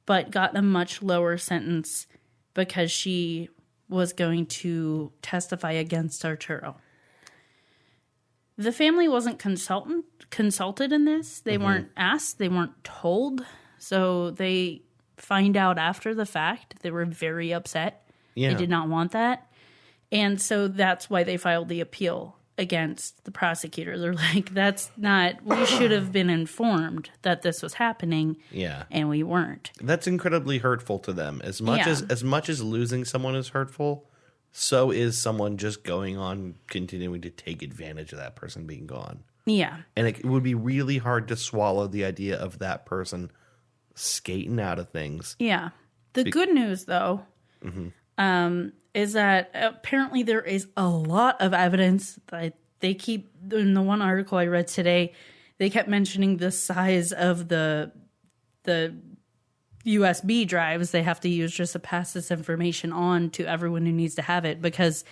but got a much lower sentence because she was going to testify against Arturo. The family wasn't consulted in this. They weren't asked. They weren't told. So they find out after the fact. They were very upset. Yeah. They did not want that. And so that's why they filed the appeal against the prosecutor. They're like, that's not, we should have been informed that this was happening. Yeah. And we weren't. That's incredibly hurtful to them. As much as losing someone is hurtful, so is someone just going on continuing to take advantage of that person being gone. Yeah. And it would be really hard to swallow the idea of that person skating out of things. Yeah. The good news, though, is that apparently there is a lot of evidence that they keep, in the one article I read today, they kept mentioning the size of the USB drives they have to use just to pass this information on to everyone who needs to have it, because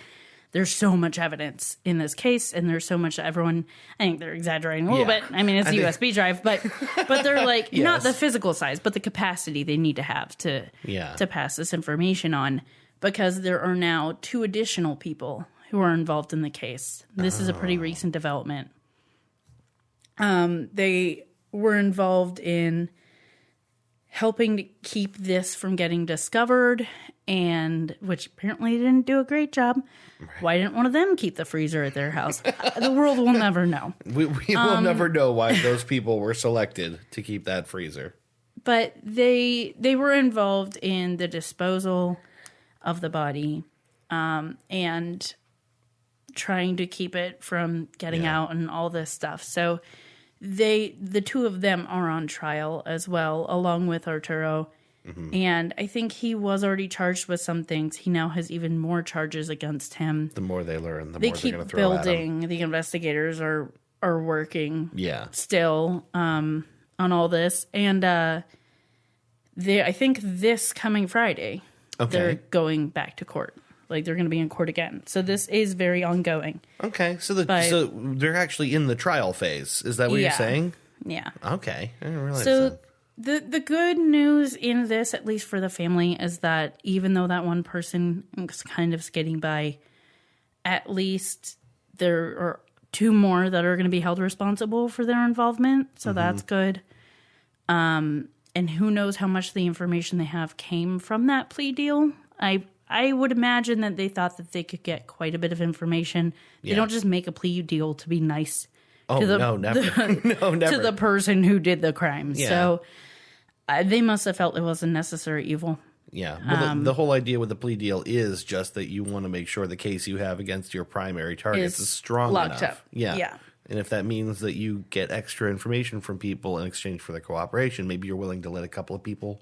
there's so much evidence in this case, and there's so much that everyone, I think they're exaggerating a little bit. I mean, it's a USB drive, but they're like, not the physical size, but the capacity they need to have to pass this information on, because there are now 2 additional people who are involved in the case. This is a pretty recent development. They were involved in helping to keep this from getting discovered, and which apparently didn't do a great job. Right. Why didn't one of them keep the freezer at their house? The world will never know. We will never know why those people were selected to keep that freezer. But they were involved in the disposal of the body and trying to keep it from getting out and all this stuff. So the 2 of them are on trial as well, along with Arturo. And I think he was already charged with some things. He now has even more charges against him. The more they learn, the They more they're keep going to throw at him. building. The investigators are working Yeah. still on all this. And I think this coming Friday, they're going back to court. Like, they're going to be in court again. So this is very ongoing. Okay. So they're actually in the trial phase. Is that what you're saying? Yeah. Okay. I didn't realize So that. the good news in this, at least for the family, is that even though that one person is kind of skating by, at least there are 2 more that are going to be held responsible for their involvement. So that's good. And who knows how much the information they have came from that plea deal. I would imagine that they thought that they could get quite a bit of information. They don't just make a plea deal to be nice to the, no, never. No, never. to the person who did the crime. Yeah. So they must have felt it was a necessary evil. Yeah. Well, the whole idea with the plea deal is just that you want to make sure the case you have against your primary targets is strong locked enough. up. Yeah. Yeah. And if that means that you get extra information from people in exchange for their cooperation, maybe you're willing to let a couple of people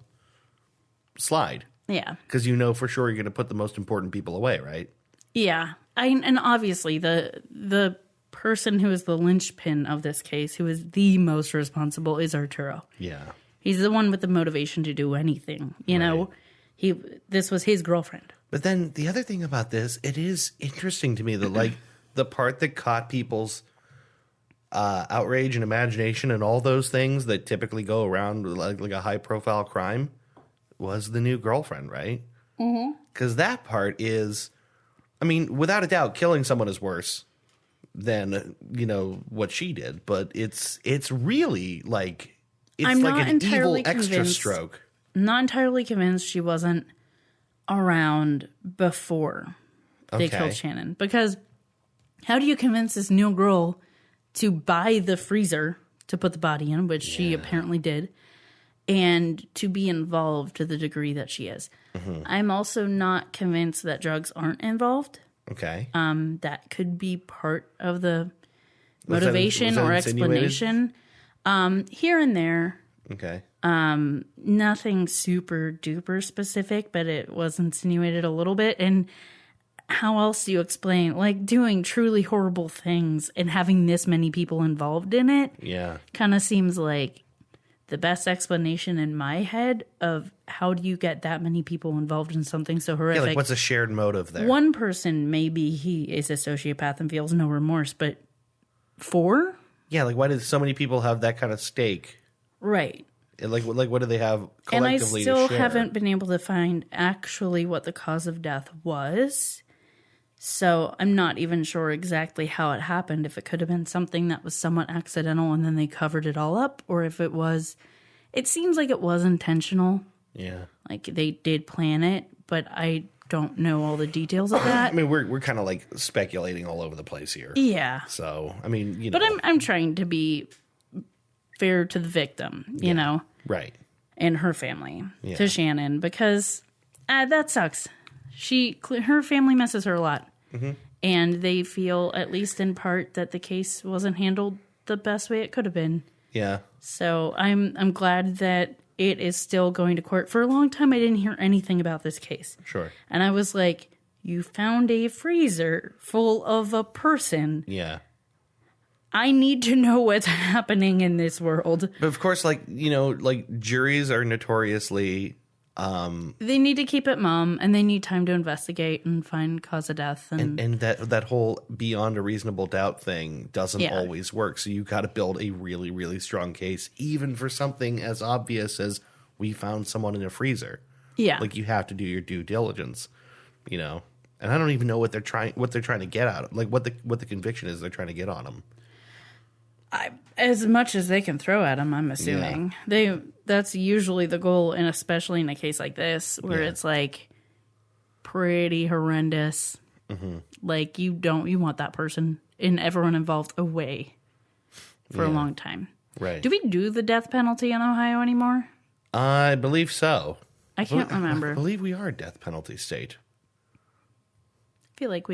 slide. Yeah. Because you know for sure you're going to put the most important people away, right? Yeah. And obviously the person who is the linchpin of this case, who is the most responsible, is Arturo. Yeah. He's the one with the motivation to do anything. You know, this was his girlfriend. But then the other thing about this, it is interesting to me that like the part that caught people's outrage and imagination and all those things that typically go around like a high profile crime was the new girlfriend, right? Because that part is, I mean, without a doubt, killing someone is worse than, you know, what she did. But it's really like, it's I'm like not an evil entirely extra convinced. stroke. Not entirely convinced she wasn't around before they killed Shannon. Because how do you convince this new girl to buy the freezer to put the body in, which she apparently did, and to be involved to the degree that she is? I'm also not convinced that drugs aren't involved. Okay. That could be part of the Was that motivation or insinuated? explanation. Here and there. Okay. Nothing super duper specific, but it was insinuated a little bit. And how else do you explain, like, doing truly horrible things and having this many people involved in it? Yeah. Kind of seems like the best explanation in my head of how do you get that many people involved in something so horrific. Yeah, like what's a shared motive there? One person, maybe he is a sociopath and feels no remorse, but 4? Yeah, like why did so many people have that kind of stake? Right. And like what do they have And I collectively still to share? haven't been able to find actually what the cause of death was. So I'm not even sure exactly how it happened. If it could have been something that was somewhat accidental and then they covered it all up, or if it was, it seems like it was intentional. Yeah. Like they did plan it, but I don't know all the details of that. I mean, we're kind of like speculating all over the place here. Yeah. So, I mean, you know. But I'm trying to be fair to the victim, you know, Right. and her family, Yeah. to Shannon, because that sucks. Her family misses her a lot. And they feel, at least in part, that the case wasn't handled the best way it could have been. Yeah. So I'm glad that it is still going to court. For a long time, I didn't hear anything about this case. Sure. And I was like, you found a freezer full of a person. Yeah. I need to know what's happening in this world. But of course, like, you know, like juries are notoriously They need to keep it mum, and they need time to investigate and find cause of death. And that whole beyond a reasonable doubt thing doesn't Yeah. always work. So you got to build a really, really strong case, even for something as obvious as we found someone in a freezer. yeah. Like you have to do your due diligence, you know. And I don't even know what they're trying to get out of, like what the conviction is they're trying to get on them. As much as they can throw at him, I'm assuming. That's usually the goal, and especially in a case like this, where Yeah. it's like pretty horrendous. Like you want that person and everyone involved away for a long time. Right. Do we do the death penalty in Ohio anymore? I believe so. I can't remember. I believe we are a death penalty state. I feel like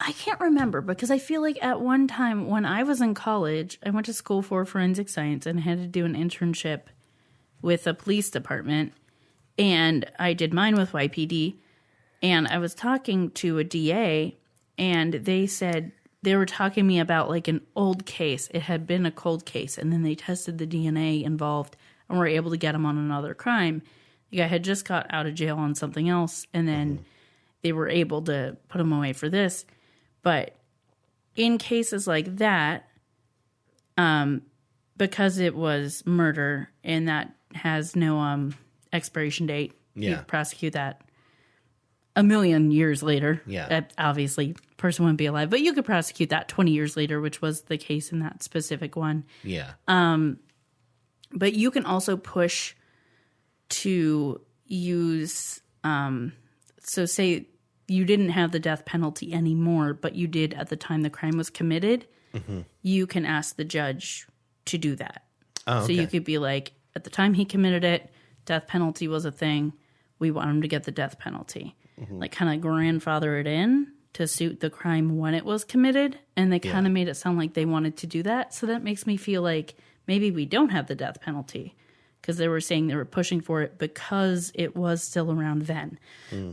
I can't remember, because I feel like at one time when I was in college, I went to school for forensic science and had to do an internship with a police department. And I did mine with YPD. And I was talking to a DA, and they said they were talking to me about like an old case. It had been a cold case, and then they tested the DNA involved and were able to get him on another crime. The guy had just got out of jail on something else, and then they were able to put him away for this. But in cases like that, because it was murder and that has no expiration date, you could prosecute that a million years later. Yeah. Obviously, the person wouldn't be alive, but you could prosecute that 20 years later, which was the case in that specific one. Yeah. But you can also push to use, so say you didn't have the death penalty anymore, but you did at the time the crime was committed, you can ask the judge to do that. Oh, okay. So you could be like, at the time he committed it, death penalty was a thing. We want him to get the death penalty. Like kind of grandfather it in to suit the crime when it was committed. And they kind of made it sound like they wanted to do that. So that makes me feel like maybe we don't have the death penalty, because they were saying they were pushing for it because it was still around then.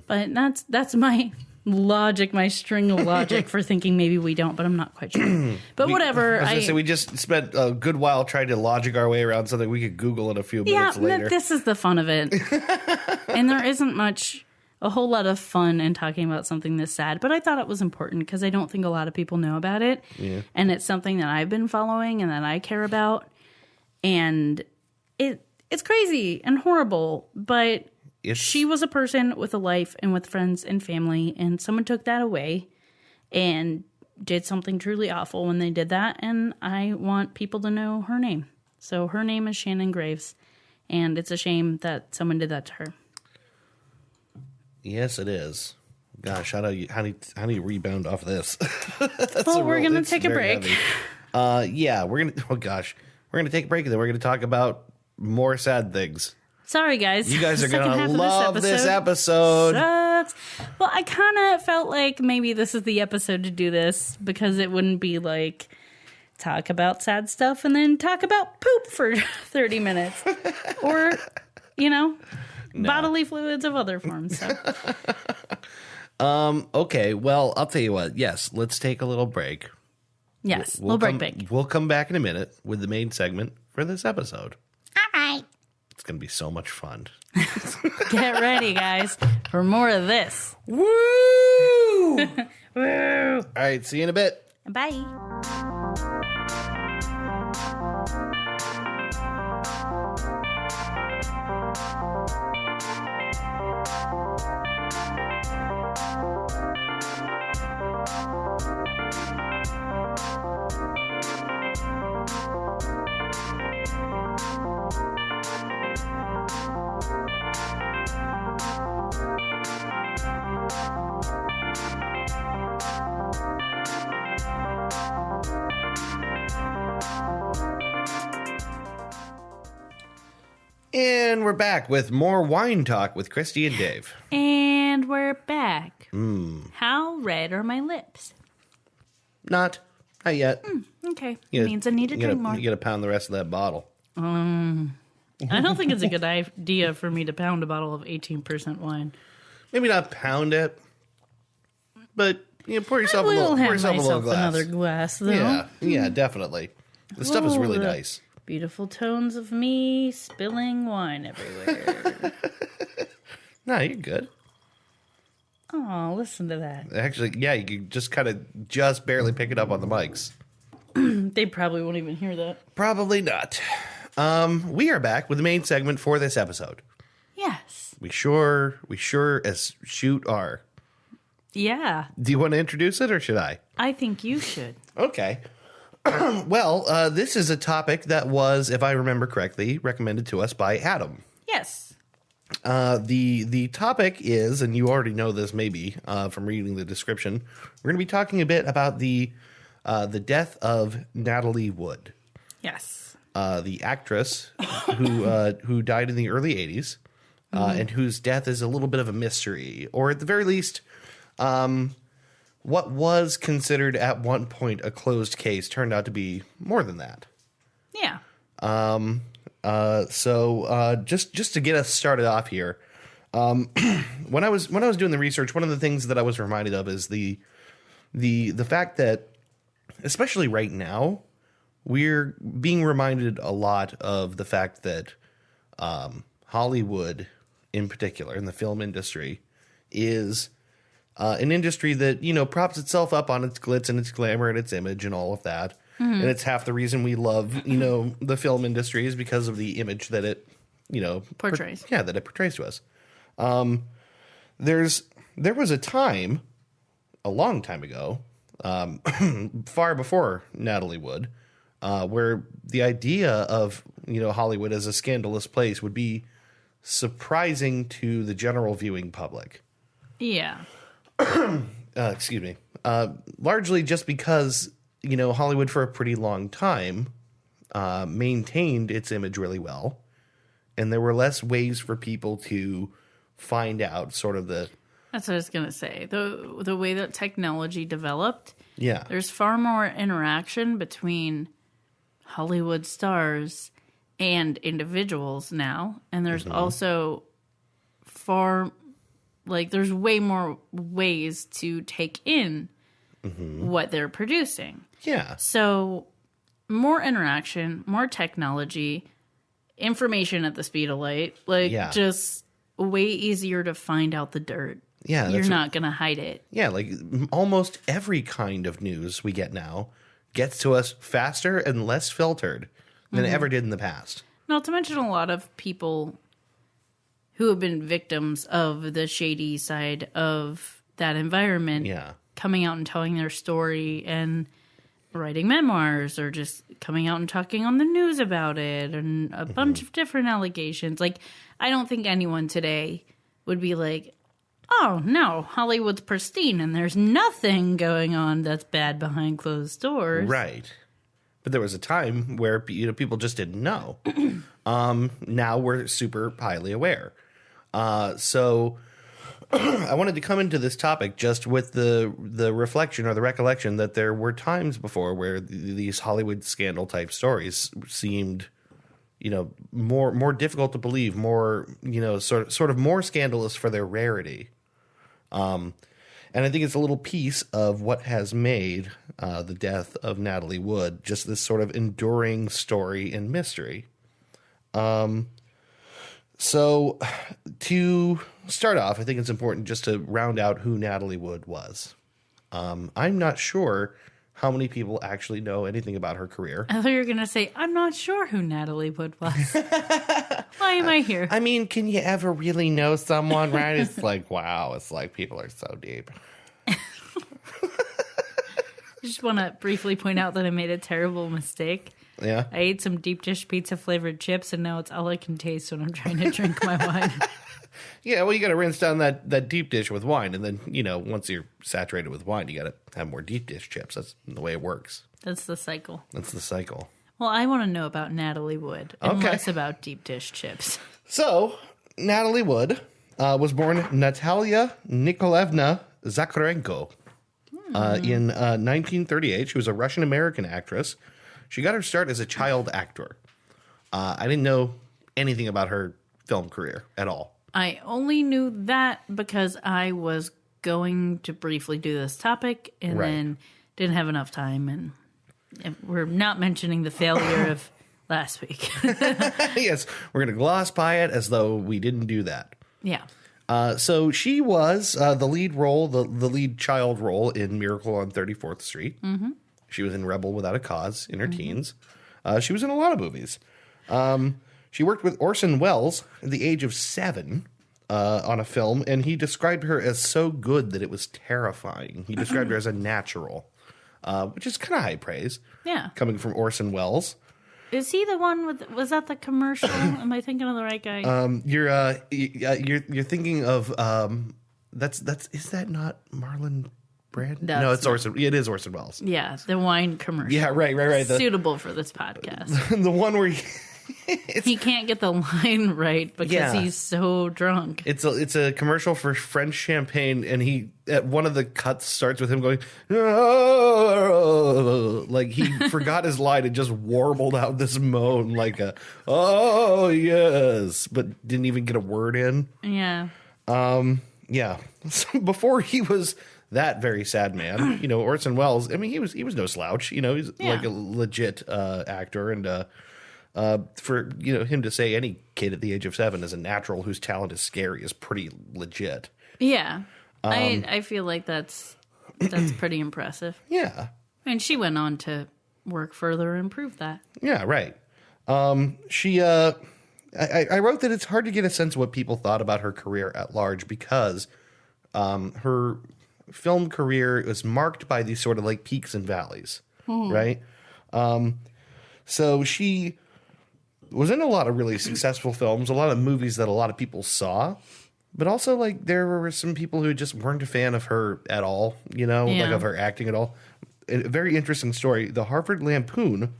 But that's my logic, my string of logic for thinking maybe we don't, but I'm not quite sure. But whatever. I was gonna say, we just spent a good while trying to logic our way around something we could Google in a few minutes later. This is the fun of it. And there isn't a whole lot of fun in talking about something this sad, but I thought it was important because I don't think a lot of people know about it. Yeah. And it's something that I've been following and that I care about. And it's crazy and horrible, but she was a person with a life and with friends and family, and someone took that away and did something truly awful when they did that, and I want people to know her name. So her name is Shannon Graves, and it's a shame that someone did that to her. Yes, it is. Gosh, how do you rebound off this? Well, we're going to take a break. Yeah, we're going to, oh gosh, we're going to take a break, and then we're going to talk about more sad things. Sorry, guys. You guys are going to love this episode. Sucks. Well, I kind of felt like maybe this is the episode to do this, because it wouldn't be like talk about sad stuff and then talk about poop for 30 minutes. Or, bodily fluids of other forms. So. Okay, well, I'll tell you what. Yes, let's take a little break. Yes, we'll break. We'll come back in a minute with the main segment for this episode. All right. It's going to be so much fun. Get ready, guys, for more of this. Woo! Woo! All right, see you in a bit. Bye. And we're back with more wine talk with Christy and Dave. And we're back. How red are my lips? Not yet. Okay. Means I need to drink more. You got to pound the rest of that bottle. I don't think it's a good idea for me to pound a bottle of 18% wine. Maybe not pound it, but pour yourself a little glass. Another glass, though. Yeah, definitely. The stuff is really nice. Beautiful tones of me spilling wine everywhere. No, you're good. Oh, listen to that. Actually, yeah, you can just barely pick it up on the mics. They probably won't even hear that. Probably not. We are back with the main segment for this episode. Yes. We sure as shoot are. Yeah. Do you want to introduce it, or should I? I think you should. Okay. Well, this is a topic that was, if I remember correctly, recommended to us by Adam. Yes. The topic is, and you already know this maybe from reading the description, we're going to be talking a bit about the death of Natalie Wood. Yes. The actress who died in the early 80s and whose death is a little bit of a mystery, or at the very least, what was considered at one point a closed case turned out to be more than that. Yeah. So just to get us started off here, When I was doing the research, one of the things that I was reminded of is the fact that, especially right now, we're being reminded a lot of the fact that Hollywood, in particular, in the film industry, is an industry that, props itself up on its glitz and its glamour and its image and all of that. And it's half the reason we love, the film industry is because of the image that it, portrays. that it portrays to us. There was a time, a long time ago, far before Natalie Wood, where the idea of, Hollywood as a scandalous place would be surprising to the general viewing public. Yeah. Excuse me. Largely just because, Hollywood for a pretty long time maintained its image really well. And there were less ways for people to find out sort of the... That's what I was going to say. The way that technology developed, Yeah. there's far more interaction between Hollywood stars and individuals now. And there's also there's way more ways to take in what they're producing. Yeah. So more interaction, more technology, information at the speed of light, just way easier to find out the dirt. Yeah. You're not going to hide it. Yeah, like almost every kind of news we get now gets to us faster and less filtered than it ever did in the past. Not to mention a lot of people who have been victims of the shady side of that environment coming out and telling their story and writing memoirs or just coming out and talking on the news about it and a bunch of different allegations. Like, I don't think anyone today would be like, oh, no, Hollywood's pristine and there's nothing going on that's bad behind closed doors. Right. But there was a time where people just didn't know. Now we're super highly aware. So I wanted to come into this topic just with the reflection or the recollection that there were times before where these Hollywood scandal type stories seemed, more difficult to believe, more, sort of more scandalous for their rarity. And I think it's a little piece of what has made the death of Natalie Wood just this sort of enduring story and mystery. So to start off, I think it's important just to round out who Natalie Wood was. I'm not sure how many people actually know anything about her career. I thought you were going to say, I'm not sure who Natalie Wood was. Why am I here? I mean, can you ever really know someone, right? It's like, wow, it's like people are so deep. I just want to briefly point out that I made a terrible mistake. Yeah. I ate some deep dish pizza flavored chips, and now it's all I can taste when I'm trying to drink my wine. Yeah, well, you got to rinse down that deep dish with wine, and then, once you're saturated with wine, you got to have more deep dish chips. That's the way it works. That's the cycle. That's the cycle. Well, I want to know about Natalie Wood, and less about deep dish chips. So, Natalie Wood was born Natalia Nikolaevna Zakharenko in 1938. She was a Russian-American actress. She got her start as a child actor. I didn't know anything about her film career at all. I only knew that because I was going to briefly do this topic and then didn't have enough time. And we're not mentioning the failure of last week. Yes, we're going to gloss by it as though we didn't do that. Yeah. So she was the lead role, the lead child role in Miracle on 34th Street. Mm-hmm. She was in Rebel Without a Cause in her teens. She was in a lot of movies. She worked with Orson Welles at the age of 7 on a film, and he described her as so good that it was terrifying. He described her as a natural, which is kind of high praise. Yeah. Coming from Orson Welles. Is he the one with? Was that the commercial? Am I thinking of the right guy? You're thinking of that's is that not Marlon Brando? No, it's Orson. It is Orson Welles. Yeah, the wine commercial. Yeah, right. Suitable for this podcast. The one where he can't get the line right because he's so drunk. It's a commercial for French champagne, and he at one of the cuts starts with him going, oh, like he forgot his line and just warbled out this moan like a oh yes, but didn't even get a word in. Yeah. Yeah. So before he was that very sad man, Orson Welles, I mean, he was no slouch. He's like a legit actor. And for, him to say any kid at the age of 7 is a natural whose talent is scary is pretty legit. Yeah. I feel like that's pretty impressive. Yeah. And she went on to work further and improve that. Yeah, right. I wrote that it's hard to get a sense of what people thought about her career at large because her film career was marked by these sort of like peaks and valleys, right? So she was in a lot of really successful films, a lot of movies that a lot of people saw, but also like there were some people who just weren't a fan of her at all, like of her acting at all. A very interesting story. The Harvard Lampoon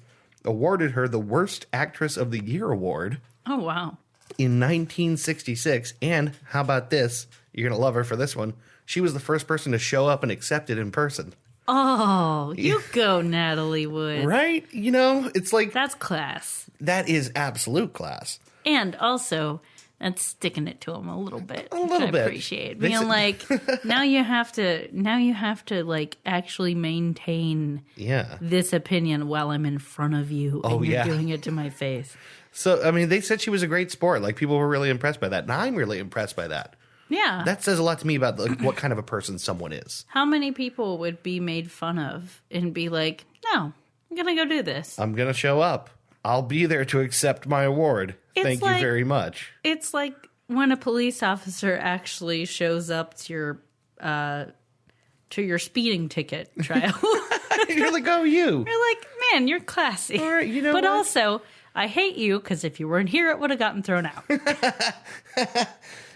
awarded her the Worst Actress of the Year award. Oh, wow. In 1966. And how about this? You're going to love her for this one. She was the first person to show up and accept it in person. Oh, you go, Natalie Wood. Right? It's like... That's class. That is absolute class. And also... that's sticking it to him a little bit. A little bit. I appreciate. Being like, now you have to like actually maintain this opinion while I'm in front of you and you're doing it to my face. So, I mean, they said she was a great sport. Like, people were really impressed by that. And I'm really impressed by that. Yeah. That says a lot to me about like, what kind of a person someone is. How many people would be made fun of and be like, no, I'm going to go do this. I'm going to show up. I'll be there to accept my award. Thank you very much. It's like when a police officer actually shows up to your speeding ticket trial. You're like, oh, you. You're like, man, you're classy. All right, but what? Also, I hate you because if you weren't here, it would have gotten thrown out.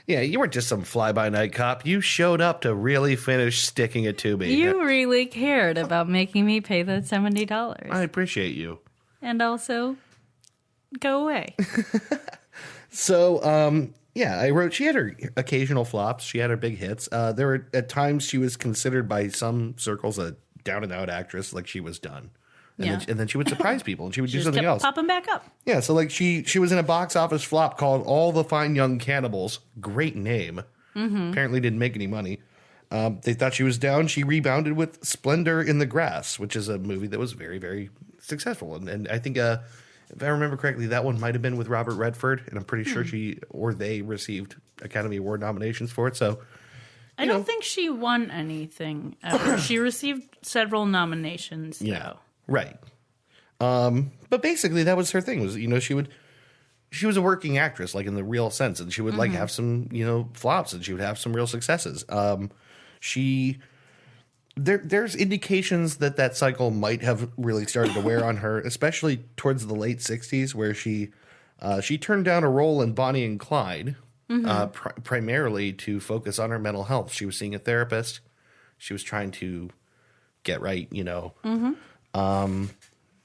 Yeah, you weren't just some fly-by-night cop. You showed up to really finish sticking it to me. You really cared about making me pay that $70. I appreciate you. And also, go away. So, I wrote she had her occasional flops. She had her big hits. There were at times she was considered by some circles a down-and-out actress, like she was done. And then she would surprise people, and she would do something else. Popping back up. Yeah, so like she was in a box office flop called All the Fine Young Cannibals. Great name. Mm-hmm. Apparently didn't make any money. They thought she was down. She rebounded with Splendor in the Grass, which is a movie that was very, very successful. And I think, if I remember correctly, that one might have been with Robert Redford, and I'm pretty sure they received Academy Award nominations for it. So I don't think she won anything ever. She received several nominations, though. Yeah. Right. But basically that was her thing was, she was a working actress, like in the real sense, and she would like have some, flops, and she would have some real successes. There's indications that cycle might have really started to wear on her, especially towards the late 60s, where she turned down a role in Bonnie and Clyde, primarily to focus on her mental health. She was seeing a therapist. She was trying to get right,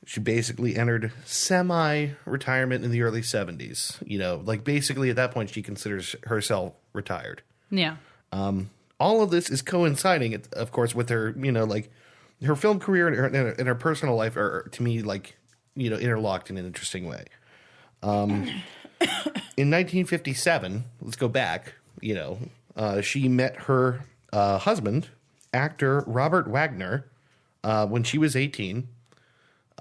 She basically entered semi-retirement in the early 70s. Like basically at that point she considers herself retired. Yeah. All of this is coinciding, of course, with her, like her film career and her personal life are, to me, like, interlocked in an interesting way. In 1957, let's go back, she met her husband, actor Robert Wagner, when she was 18.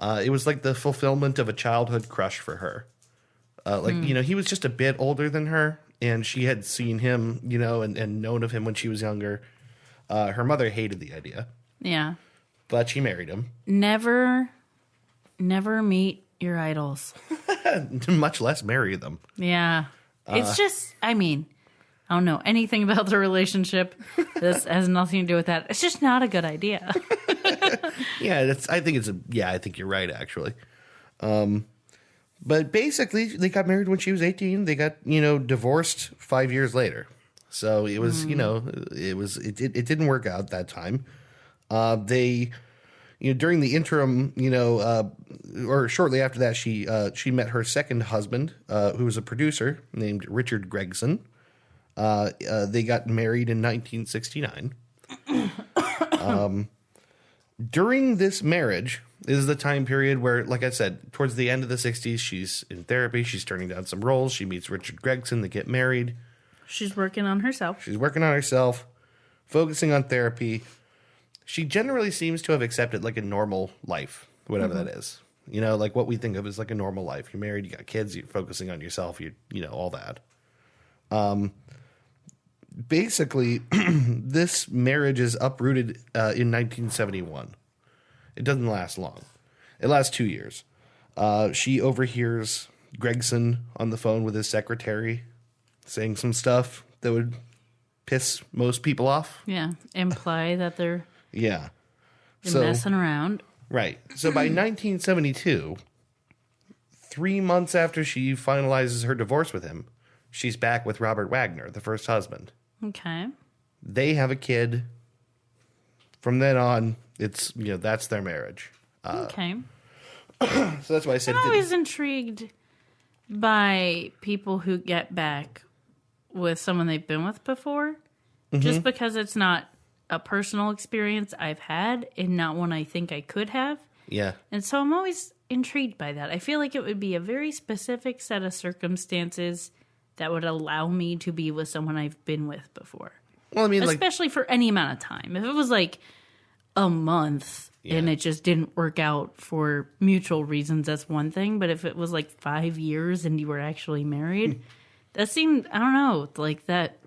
It was like the fulfillment of a childhood crush for her. He was just a bit older than her, and she had seen him, and known of him when she was younger. Her mother hated the idea. Yeah. But she married him. Never meet your idols. Much less marry them. Yeah. It's just, I don't know anything about the relationship. This has nothing to do with that. It's just not a good idea. I think you're right, actually. But basically, they got married when she was 18. They got, divorced 5 years later. So it was, it didn't work out that time. They, during the interim, or shortly after that, she met her second husband, who was a producer named Richard Gregson. They got married in 1969. During this marriage is the time period where, like I said, towards the end of the 60s, she's in therapy. She's turning down some roles. She meets Richard Gregson. They get married. She's working on herself. She's working on herself, focusing on therapy. She generally seems to have accepted like a normal life, whatever that is. You know, like what we think of as like a normal life. You're married, you got kids, you're focusing on yourself, you know, all that. Basically, this marriage is uprooted in 1971. It doesn't last long. It lasts 2 years. She overhears Gregson on the phone with his secretary saying some stuff that would piss most people off. Yeah, imply that they're Yeah. messing around. Right. So by 1972, 3 months after she finalizes her divorce with him, she's back with Robert Wagner, the first husband. Okay. They have a kid. From then on, it's, you know, that's their marriage. Okay. So that's why I said I'm always intrigued by people who get back with someone they've been with before, just because it's not a personal experience I've had and not one I think I could have. Yeah. And so I'm always intrigued by that. I feel like it would be a very specific set of circumstances that would allow me to be with someone I've been with before. Well, I mean, like, especially for any amount of time. If it was like a month and it just didn't work out for mutual reasons, that's one thing. But if it was like 5 years and you were actually married, that seemed, I don't know, like that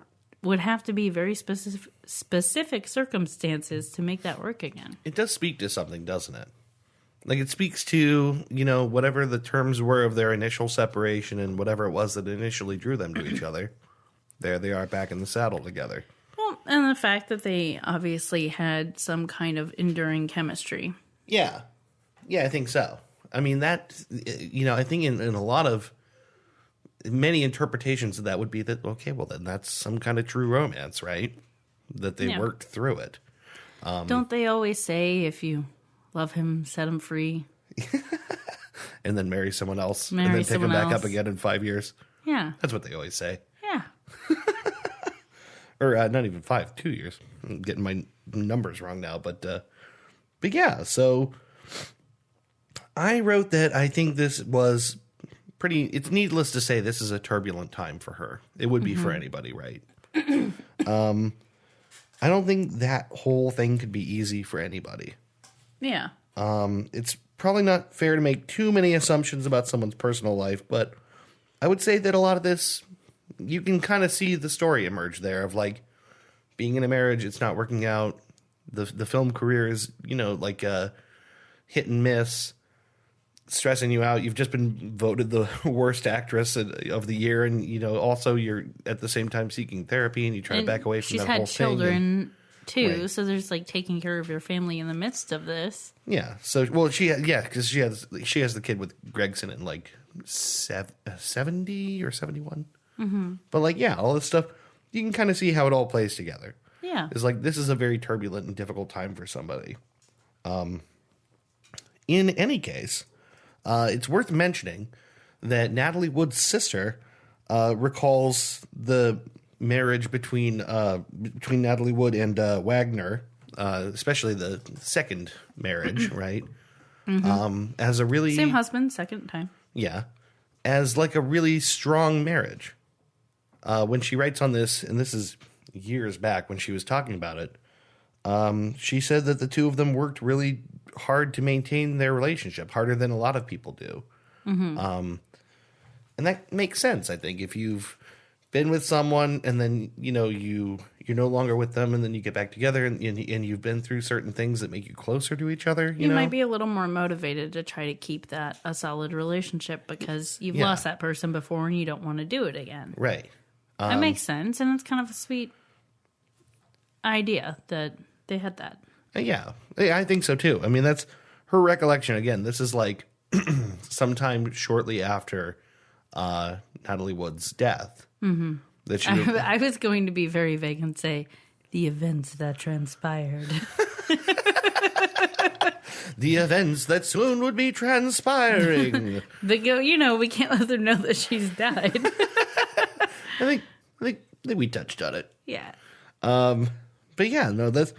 would have to be very specific circumstances to make that work again. it does speak to something, doesn't it? Like, it speaks to, you know, whatever the terms were of their initial separation and whatever it was that initially drew them to each other. There they are back in the saddle together. Well, and the fact that they obviously had some kind of enduring chemistry. Yeah. Yeah, I think so. I mean, that, you know, I think in a lot of, many interpretations of that would be that, okay, well, then that's some kind of true romance, right? That they worked through it. Don't they always say, if you love him, set him free? And then marry someone else. And Marry then pick him back someone up else. again in 5 years. Yeah. That's what they always say. Yeah. Or not even 5, 2 years. I'm getting my numbers wrong now. But yeah, so I wrote that I think this was pretty, it's needless to say this is a turbulent time for her. It would be for anybody, right? I don't think that whole thing could be easy for anybody. Yeah. It's probably not fair to make too many assumptions about someone's personal life, but I would say that a lot of this, you can kind of see the story emerge there of like being in a marriage, it's not working out. The film career is, you know, like hit and miss, stressing you out. You've just been voted the worst actress of the year, and you know also you're at the same time seeking therapy, and you try to back away from that whole thing. She's had children too, Right. so there's like taking care of your family in the midst of this. Yeah. So, well, because she has the kid with Gregson in like 70 or 71. Mm-hmm. But like, yeah, all this stuff, you can kind of see how it all plays together. Yeah. It's like, this is a very turbulent and difficult time for somebody. In any case, it's worth mentioning that Natalie Wood's sister recalls the marriage between Natalie Wood and Wagner, especially the second marriage, right? As a really Same husband, second time. yeah, as like a really strong marriage. When she writes on this, and this is years back when she was talking about it, she said that the two of them worked really hard to maintain their relationship, harder than a lot of people do. And that makes sense, I think. If you've been with someone and then, you know, you're no longer with them and then you get back together and you've been through certain things that make you closer to each other, You know? might be a little more motivated to try to keep that a solid relationship because you've lost that person before and you don't want to do it again. Right. That makes sense, and it's kind of a sweet idea that they had that. Yeah, I think so too. I mean, that's her recollection. Again, this is like sometime shortly after Natalie Wood's death. Mm-hmm. That she I was going to be very vague and say the events that transpired. the events that soon would be transpiring. We can't let them know that she's died. I think we touched on it. Yeah. But yeah, no, this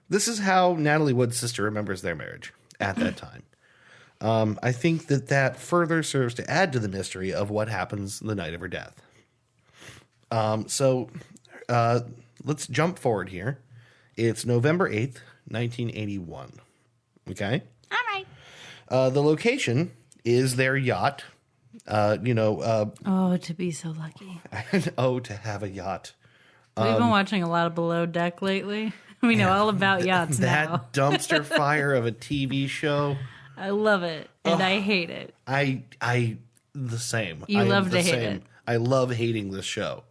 is how Natalie Wood's sister remembers their marriage at that time. I think that further serves to add to the mystery of what happens the night of her death. So let's jump forward here. It's November 8th, 1981. Okay? All right. The location is their yacht. Oh, to be so lucky. Oh, to have a yacht. We've been watching a lot of Below Deck lately. We know all about yachts That now. dumpster fire of a TV show. I love it, and I hate it. The same. You I am love the to hate same. it. I love hating this show.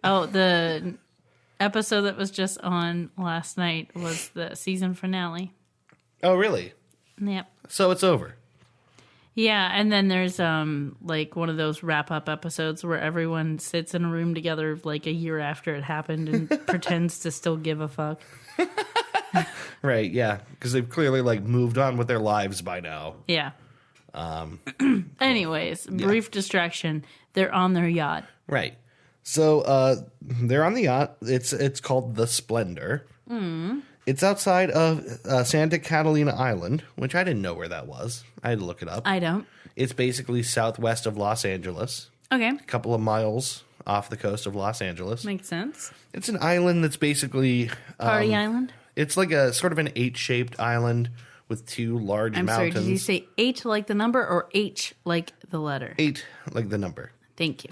Oh, the episode that was just on last night was the season finale. Oh, really? Yep. So it's over. Yeah, and then there's like one of those wrap-up episodes where everyone sits in a room together like a year after it happened and pretends to still give a fuck. Right, yeah. Because they've clearly like moved on with their lives by now. Yeah. Anyways, brief distraction. They're on their yacht. Right. So they're on the yacht. It's called the Splendor. It's outside of Santa Catalina Island, which I didn't know where that was. I had to look it up. I don't. It's basically southwest of Los Angeles, Okay. a couple of miles off the coast of Los Angeles. Makes sense. It's an island that's basically Party Island? it's like a sort of an H-shaped island with two large I'm sorry, mountains. did you say H like the number or H like the letter? 8 like the number. Thank you.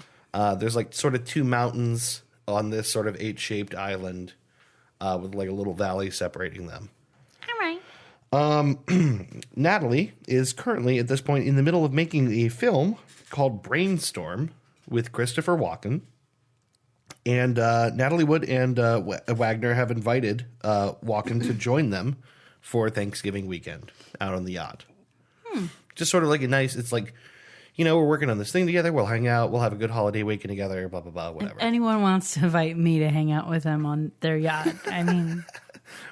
There's like sort of two mountains on this sort of H-shaped island with like a little valley separating them. All right. Natalie is currently at this point in the middle of making a film called Brainstorm with Christopher Walken. And Natalie Wood and Wagner have invited Walken to join them for Thanksgiving weekend out on the yacht. Just sort of like a nice, it's like, we're working on this thing together. We'll hang out. We'll have a good holiday weekend together, blah, blah, blah, whatever. If anyone wants to invite me to hang out with them on their yacht, I mean,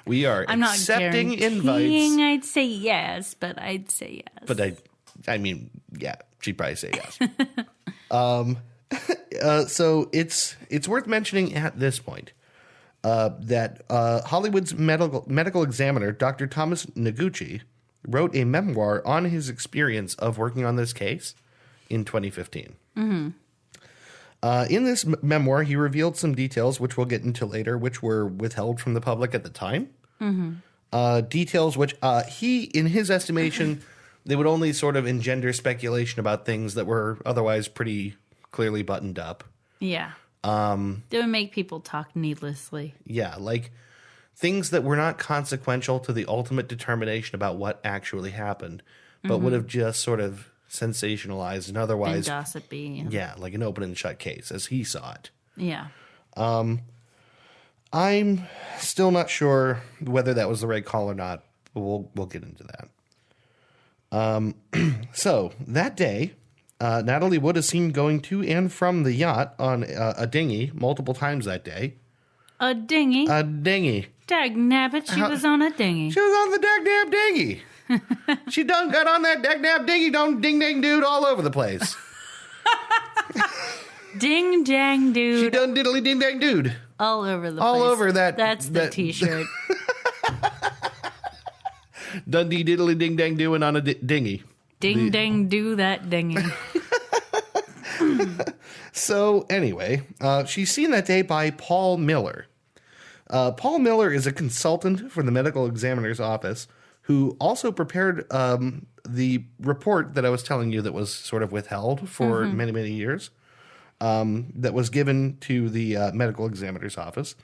We are I'm not accepting guaranteeing invites. I'd say yes, but I'd say yes. But I mean, yeah, she'd probably say yes. So it's worth mentioning at this point that Hollywood's medical examiner, Dr. Thomas Noguchi, wrote a memoir on his experience of working on this case in 2015. In this memoir, he revealed some details, which we'll get into later, which were withheld from the public at the time. Details which he, in his estimation, they would only sort of engender speculation about things that were otherwise pretty clearly buttoned up. Yeah. They would make people talk needlessly. Yeah, like things that were not consequential to the ultimate determination about what actually happened, but would have just sort of sensationalized and otherwise... And gossipy. And, yeah, like an open and shut case, as he saw it. yeah. I'm still not sure whether that was the right call or not, but we'll get into that. So, that day, Natalie Wood is seen going to and from the yacht on a dinghy multiple times that day. A dinghy? A dinghy. Dag nabbit, she was on a dinghy. She was on the dag-nab dinghy. She done got on that dag-nab dinghy, dong ding-dang dude all over the place. Ding dang dude. She done diddly-ding-dang dude. All over the All place. over that- That's the that- t-shirt. Dundee diddly-ding-dang doing on a dinghy. Ding dang do that dinghy. So, anyway, she's seen that day by Paul Miller. Paul Miller is a consultant for the medical examiner's office who also prepared the report that I was telling you that was sort of withheld for many, many years that was given to the medical examiner's office.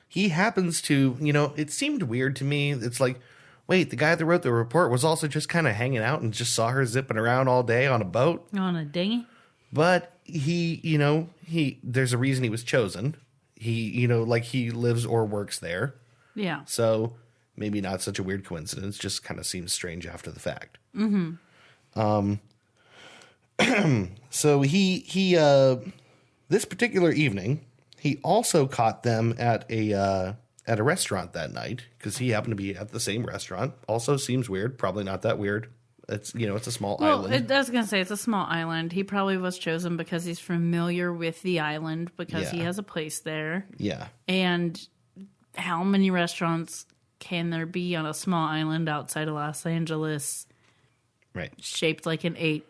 He happens to, it seemed weird to me. It's like, wait, the guy that wrote the report was also just kind of hanging out and just saw her zipping around all day on a boat. On a dinghy? But he there's a reason he was chosen. He, like he lives or works there. Yeah. So maybe not such a weird coincidence, just kind of seems strange after the fact. So he this particular evening, he also caught them at a restaurant that night because he happened to be at the same restaurant. Also seems weird. Probably not that weird. It's it's a small island. I was going to say it's a small island. He probably was chosen because he's familiar with the island because he Yeah. has a place there. Yeah. And how many restaurants can there be on a small island outside of Los Angeles Right. shaped like an 8?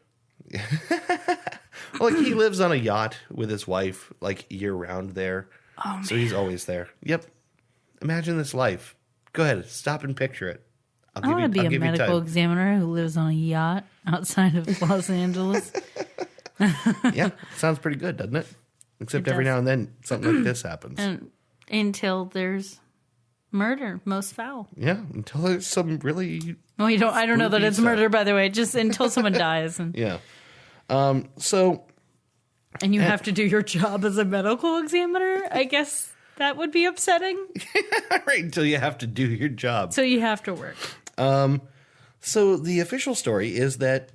Like, he lives on a yacht with his wife, like, year-round there. Oh, so he's always there. Yep. Imagine this life. Go ahead. Stop and picture it. I want to be a medical examiner who lives on a yacht outside of Los Angeles. Yeah, sounds pretty good, doesn't it? Except every now and then something like this happens. And until there's murder, most foul. Yeah, until there's some really... Well, I don't know that it's murder, by the way. Just until someone dies. And, yeah. So... And you have to do your job as a medical examiner? I guess that would be upsetting. Right, until you have to do your job. So you have to work. So the official story is that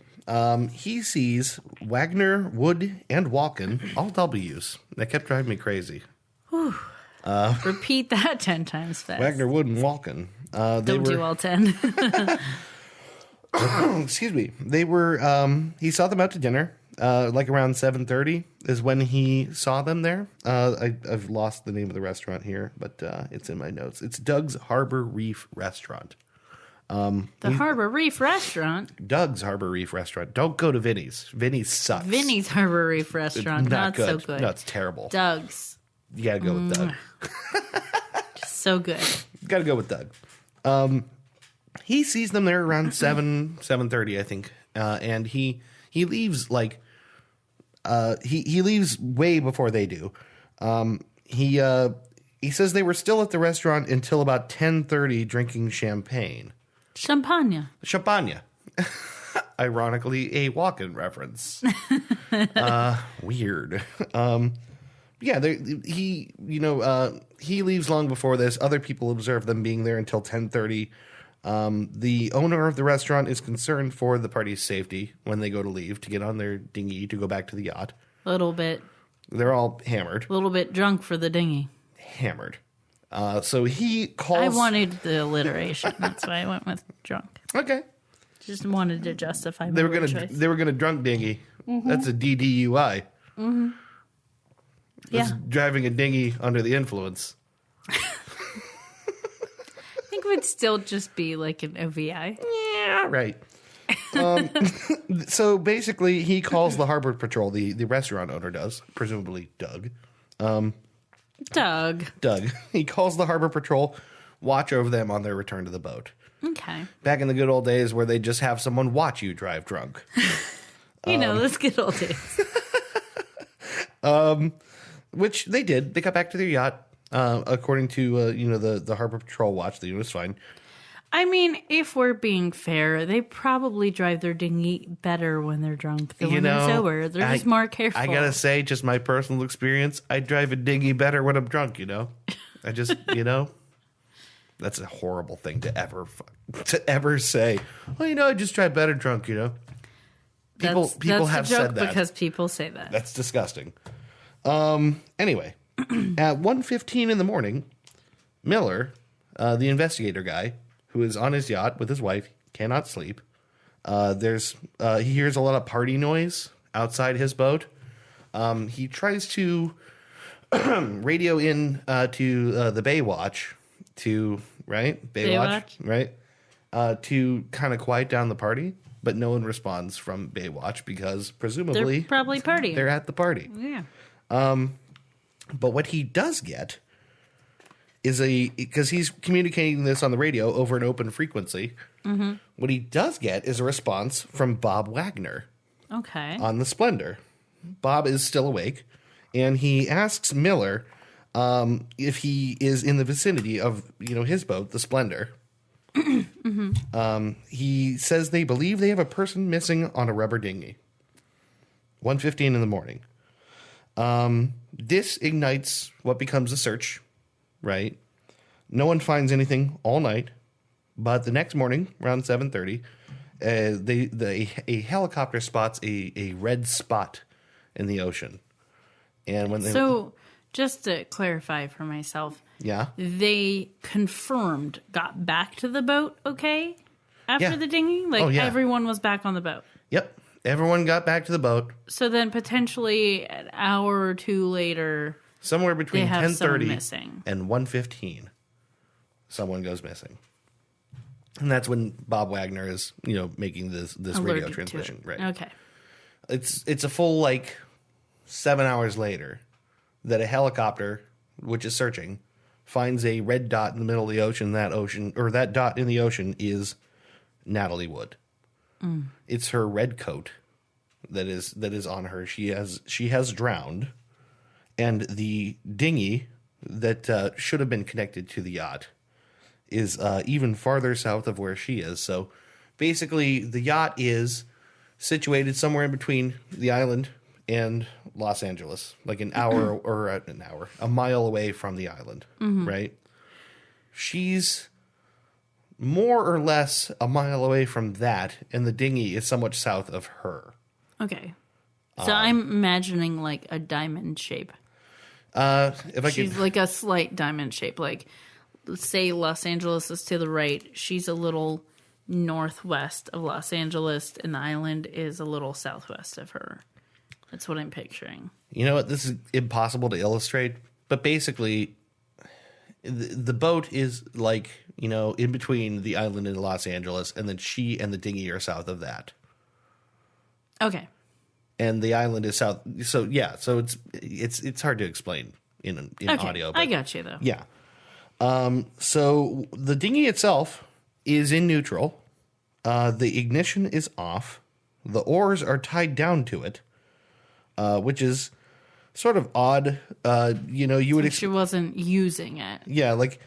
he sees Wagner, Wood, and Walken, all W's. That kept driving me crazy. Repeat that 10 times fast. Wagner, Wood, and Walken. Don't do all 10. Excuse me. They were, he saw them out to dinner, like around 7:30 is when he saw them there. I've lost the name of the restaurant here, but it's in my notes. It's Doug's Harbor Reef Restaurant. The Harbor Reef Restaurant? Doug's Harbor Reef Restaurant. Don't go to Vinny's. Vinny's sucks. Vinny's Harbor Reef Restaurant. Not so good. No, it's terrible. Doug's. You gotta go with Doug. So good. You gotta go with Doug. He sees them there around 7:30, I think. And he leaves like he leaves way before they do. He says they were still at the restaurant until about 10:30 drinking champagne. Champagne. Ironically, a Walken reference. Weird. Yeah, he leaves long before this. Other people observe them being there until 10:30. The owner of the restaurant is concerned for the party's safety when they go to leave to get on their dinghy to go back to the yacht. A little bit. They're all hammered. A little bit drunk for the dinghy. Hammered. So he calls... I wanted the alliteration. That's why I went with drunk. Okay. Just wanted to justify my choice. They were gonna drunk dinghy. Mm-hmm. That's a DDUI. Mm-hmm. That's driving a dinghy under the influence. I think it would still just be like an OVI. Yeah, right. So basically, he calls the harbor patrol. The restaurant owner does, presumably Doug. Doug. He calls the harbor patrol, watch over them on their return to the boat. Okay. Back in the good old days where they just have someone watch you drive drunk. Those good old days. Which they did. They got back to their yacht. According to the harbor patrol watch, the unit was fine. I mean, if we're being fair, they probably drive their dinghy better when they're drunk than when they're sober. They're just more careful. I gotta say, just my personal experience, I drive a dinghy better when I'm drunk. I just that's a horrible thing to ever say. Well, I just drive better drunk. People that's have a joke said that because people say that. That's disgusting. Anyway, at 1:15 in the morning, Miller, the investigator guy, who is on his yacht with his wife, cannot sleep. He hears a lot of party noise outside his boat. He tries to radio in to the Baywatch Baywatch, right? To kind of quiet down the party, but no one responds from Baywatch because presumably they're probably partying. They're at the party. Yeah. But what he does get is because he's communicating this on the radio over an open frequency. Mm-hmm. What he does get is a response from Bob Wagner. Okay. On the Splendor. Bob is still awake, and he asks Miller if he is in the vicinity of his boat, the Splendor. Mm-hmm. He says they believe they have a person missing on a rubber dinghy. 1:15 in the morning. This ignites what becomes a search. Right. No one finds anything all night, but the next morning, around 7:30, a helicopter spots a red spot in the ocean. And when just to clarify for myself, yeah, they got back to the boat okay after the dinghy? Everyone was back on the boat. Yep. Everyone got back to the boat. So then potentially an hour or two later, somewhere between 10:30 and 1:15, someone goes missing. And that's when Bob Wagner is, making this radio transmission. Right. Okay. It's a full 7 hours later that a helicopter, which is searching, finds a red dot in the middle of the ocean. That dot in the ocean is Natalie Wood. It's her red coat that is on her. She has drowned, and the dinghy that should have been connected to the yacht is even farther south of where she is. So basically, the yacht is situated somewhere in between the island and Los Angeles, like a mile away from the island, right? She's more or less a mile away from that, and the dinghy is somewhat south of her. Okay. So I'm imagining like a diamond shape. She's like a slight diamond shape. Like, let's say Los Angeles is to the right. She's a little northwest of Los Angeles, and the island is a little southwest of her. That's what I'm picturing. You know what? This is impossible to illustrate, but basically, the boat is like, in between the island and Los Angeles, and then she and the dinghy are south of that. Okay. And the island is south. So yeah, so it's hard to explain in audio. But I got you though. Yeah. So the dinghy itself is in neutral. The ignition is off. The oars are tied down to it, which is sort of odd. You would. She wasn't using it. Yeah, like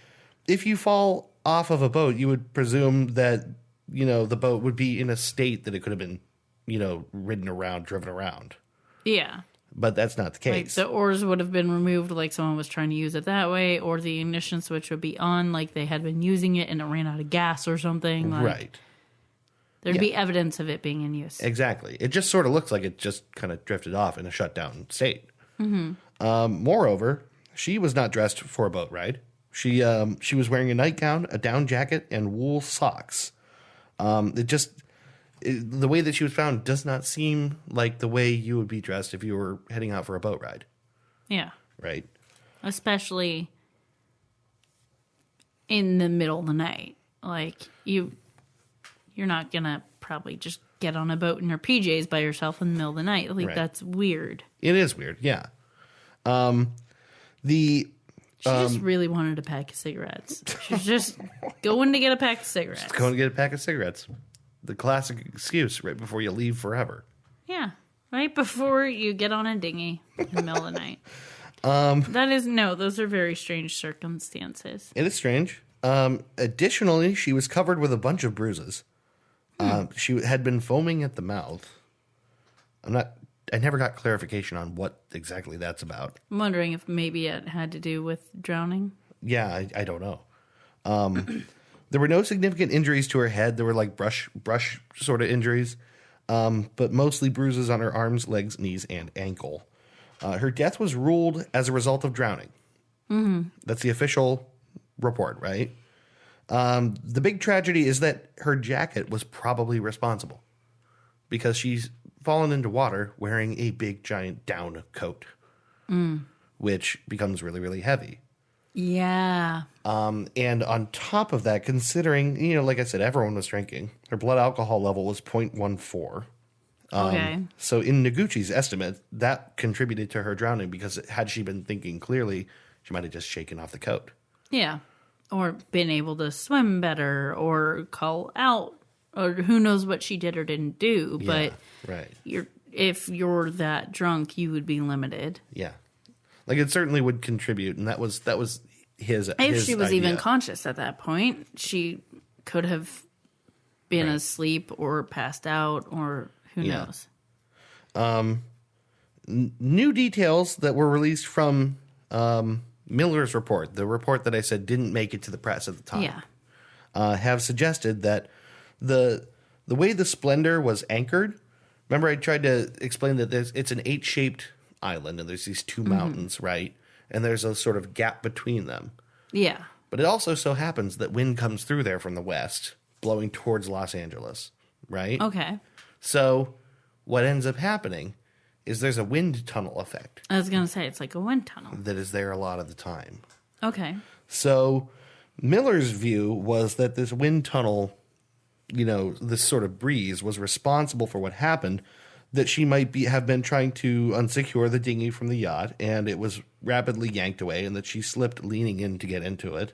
if you fall off of a boat, you would presume that the boat would be in a state that it could have been, ridden around, driven around. Yeah. But that's not the case. Like the oars would have been removed, like someone was trying to use it that way, or the ignition switch would be on, like they had been using it and it ran out of gas or something. Like, right. There'd be evidence of it being in use. Exactly. It just sort of looks like it just kind of drifted off in a shutdown state. Moreover, she was not dressed for a boat ride. She was wearing a nightgown, a down jacket, and wool socks. The way that she was found does not seem like the way you would be dressed if you were heading out for a boat ride. Yeah. Right. Especially in the middle of the night. Like, you're not going to probably just get on a boat in your PJs by yourself in the middle of the night. Like, right. That's weird. It is weird, yeah. She just really wanted a pack of cigarettes. She's just going to get a pack of cigarettes. Just going to get a pack of cigarettes. The classic excuse right before you leave forever. Yeah. Right before you get on a dinghy in the middle of the night. Those are very strange circumstances. It is strange. Additionally, she was covered with a bunch of bruises. She had been foaming at the mouth. I never got clarification on what exactly that's about. I'm wondering if maybe it had to do with drowning. Yeah, I don't know. There were no significant injuries to her head. There were like brush sort of injuries, but mostly bruises on her arms, legs, knees, and ankle. Her death was ruled as a result of drowning. That's the official report, right? The big tragedy is that her jacket was probably responsible because she's fallen into water wearing a big, giant down coat, which becomes really, really heavy. Yeah. And on top of that, considering, like I said, everyone was drinking, her blood alcohol level was 0.14. Okay. So in Noguchi's estimate, that contributed to her drowning because had she been thinking clearly, she might have just shaken off the coat. Yeah. Or been able to swim better or call out or who knows what she did or didn't do. But right. If you're that drunk, you would be limited. Yeah. Like it certainly would contribute, and that was his. If she was idea. even conscious at that point, she could have been asleep or passed out, or who knows. New details that were released from Miller's report, the report that I said didn't make it to the press at the time, have suggested that the way the Splendor was anchored. Remember, I tried to explain that it's an 8-shaped island, and there's these two mountains, right? And there's a sort of gap between them. Yeah. But it also so happens that wind comes through there from the west, blowing towards Los Angeles, right? Okay. So what ends up happening is there's a wind tunnel effect. I was going to say, it's like a wind tunnel. That is there a lot of the time. Okay. So Miller's view was that this wind tunnel, this sort of breeze was responsible for what happened. that she might have been trying to unsecure the dinghy from the yacht, and it was rapidly yanked away, and that she slipped leaning in to get into it,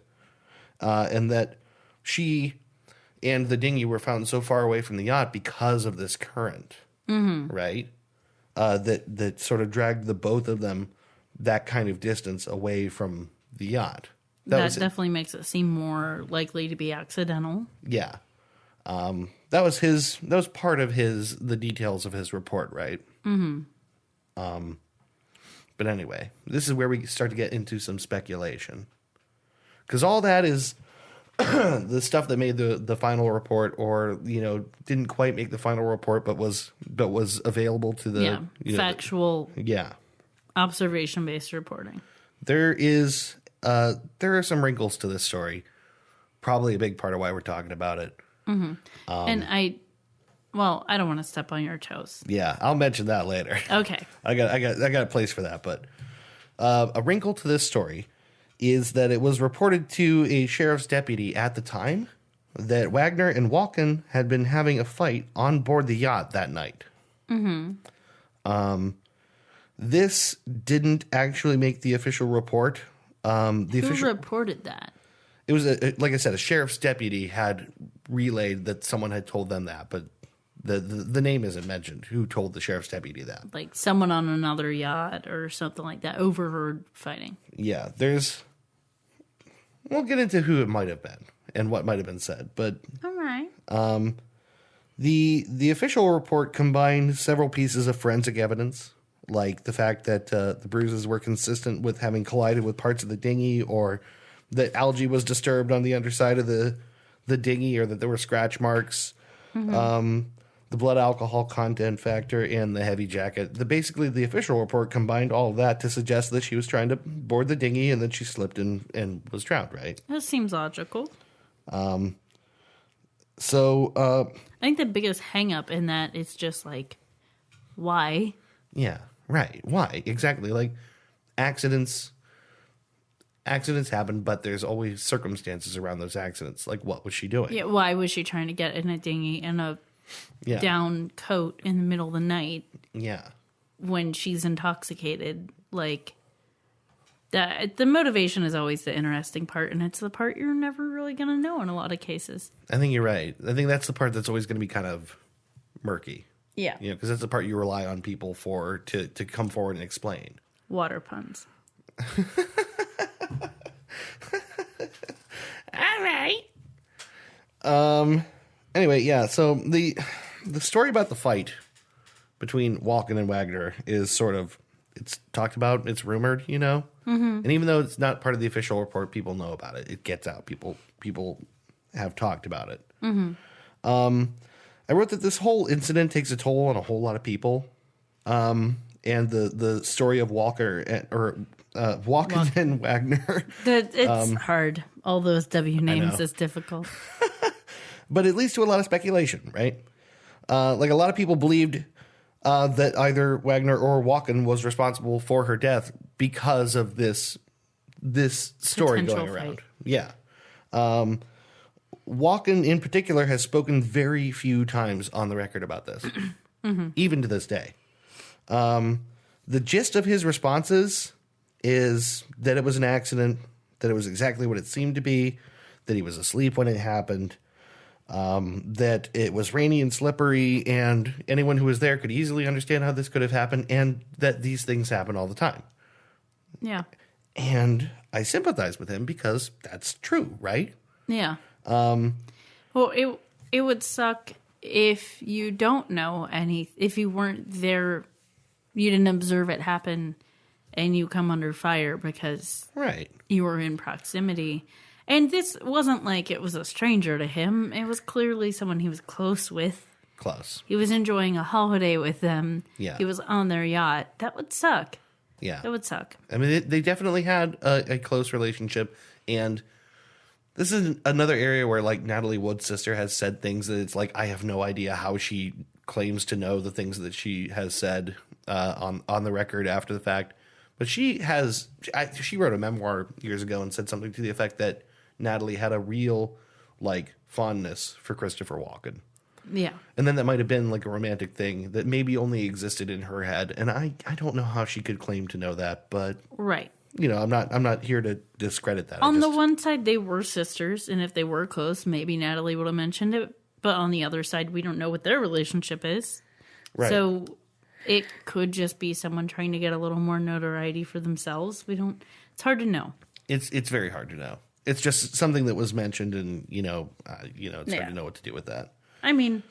and that she and the dinghy were found so far away from the yacht because of this current, right? That sort of dragged the both of them that kind of distance away from the yacht. That definitely makes it seem more likely to be accidental. Yeah. That was part of the details of his report, right? Mm-hmm. But anyway, this is where we start to get into some speculation. Because all that is the stuff that made the final report, or, didn't quite make the final report, but was available to the factual observation-based reporting. There are some wrinkles to this story. Probably a big part of why we're talking about it. Mm-hmm. And I don't want to step on your toes. Yeah, I'll mention that later. Okay. I got a place for that, but a wrinkle to this story is that it was reported to a sheriff's deputy at the time that Wagner and Walken had been having a fight on board the yacht that night. Mm-hmm. This didn't actually make the official report. Who reported that? It was, like I said, a sheriff's deputy had relayed that someone had told them that, but the name isn't mentioned. Who told the sheriff's deputy that? Like someone on another yacht or something like that overheard fighting. Yeah, we'll get into who it might have been and what might have been said, but all right. The official report combined several pieces of forensic evidence, like the fact that the bruises were consistent with having collided with parts of the dinghy, or that algae was disturbed on the underside of the dinghy, or that there were scratch marks, the blood alcohol content factor, and the heavy jacket. Basically, the official report combined all of that to suggest that she was trying to board the dinghy and then she slipped and was drowned, right? That seems logical. I think the biggest hang-up in that is just like, why? Yeah, right. Why? Exactly. Like, accidents happen, but there's always circumstances around those accidents. Like, what was she doing? Yeah, why was she trying to get in a dinghy in a down coat in the middle of the night? Yeah. When she's intoxicated. Like, that, the motivation is always the interesting part, and it's the part you're never really going to know in a lot of cases. I think you're right. I think that's the part that's always going to be kind of murky. Yeah. Because that's the part you rely on people for to come forward and explain. Water puns. All right. Anyway, yeah. So the story about the fight between Walken and Wagner is sort of, it's talked about, it's rumored, and even though it's not part of the official report, people know about it. It gets out. People have talked about it. I wrote that this whole incident takes a toll on a whole lot of people, and the story of Walken and Wagner. It's hard. All those W names is difficult. But it leads to a lot of speculation, right? Like, a lot of people believed that either Wagner or Walken was responsible for her death because of this story Potential going around. fight. Yeah. Walken in particular has spoken very few times on the record about this, even to this day. The gist of his responses is that it was an accident, that it was exactly what it seemed to be, that he was asleep when it happened, that it was rainy and slippery, and anyone who was there could easily understand how this could have happened, and that these things happen all the time. Yeah. And I sympathize with him because that's true, right? Yeah. Well, it would suck if you don't know if you weren't there, you didn't observe it happen, and you come under fire because you were in proximity. And this wasn't like it was a stranger to him. It was clearly someone he was close with. He was enjoying a holiday with them. Yeah. He was on their yacht. That would suck. Yeah. That would suck. I mean, they definitely had a close relationship. And this is another area where, like, Natalie Wood's sister has said things that it's like, I have no idea how she claims to know the things that she has said on the record after the fact. But she wrote a memoir years ago and said something to the effect that Natalie had a real, like, fondness for Christopher Walken. Yeah. And then that might have been like a romantic thing that maybe only existed in her head. And I don't know how she could claim to know that, but Right. you know, I'm not here to discredit that. On the one side, they were sisters, and if they were close, maybe Natalie would have mentioned it. But on the other side, we don't know what their relationship is. Right. So it could just be someone trying to get a little more notoriety for themselves. It's hard to know. It's very hard to know. It's just something that was mentioned, and it's hard to know what to do with that. I mean,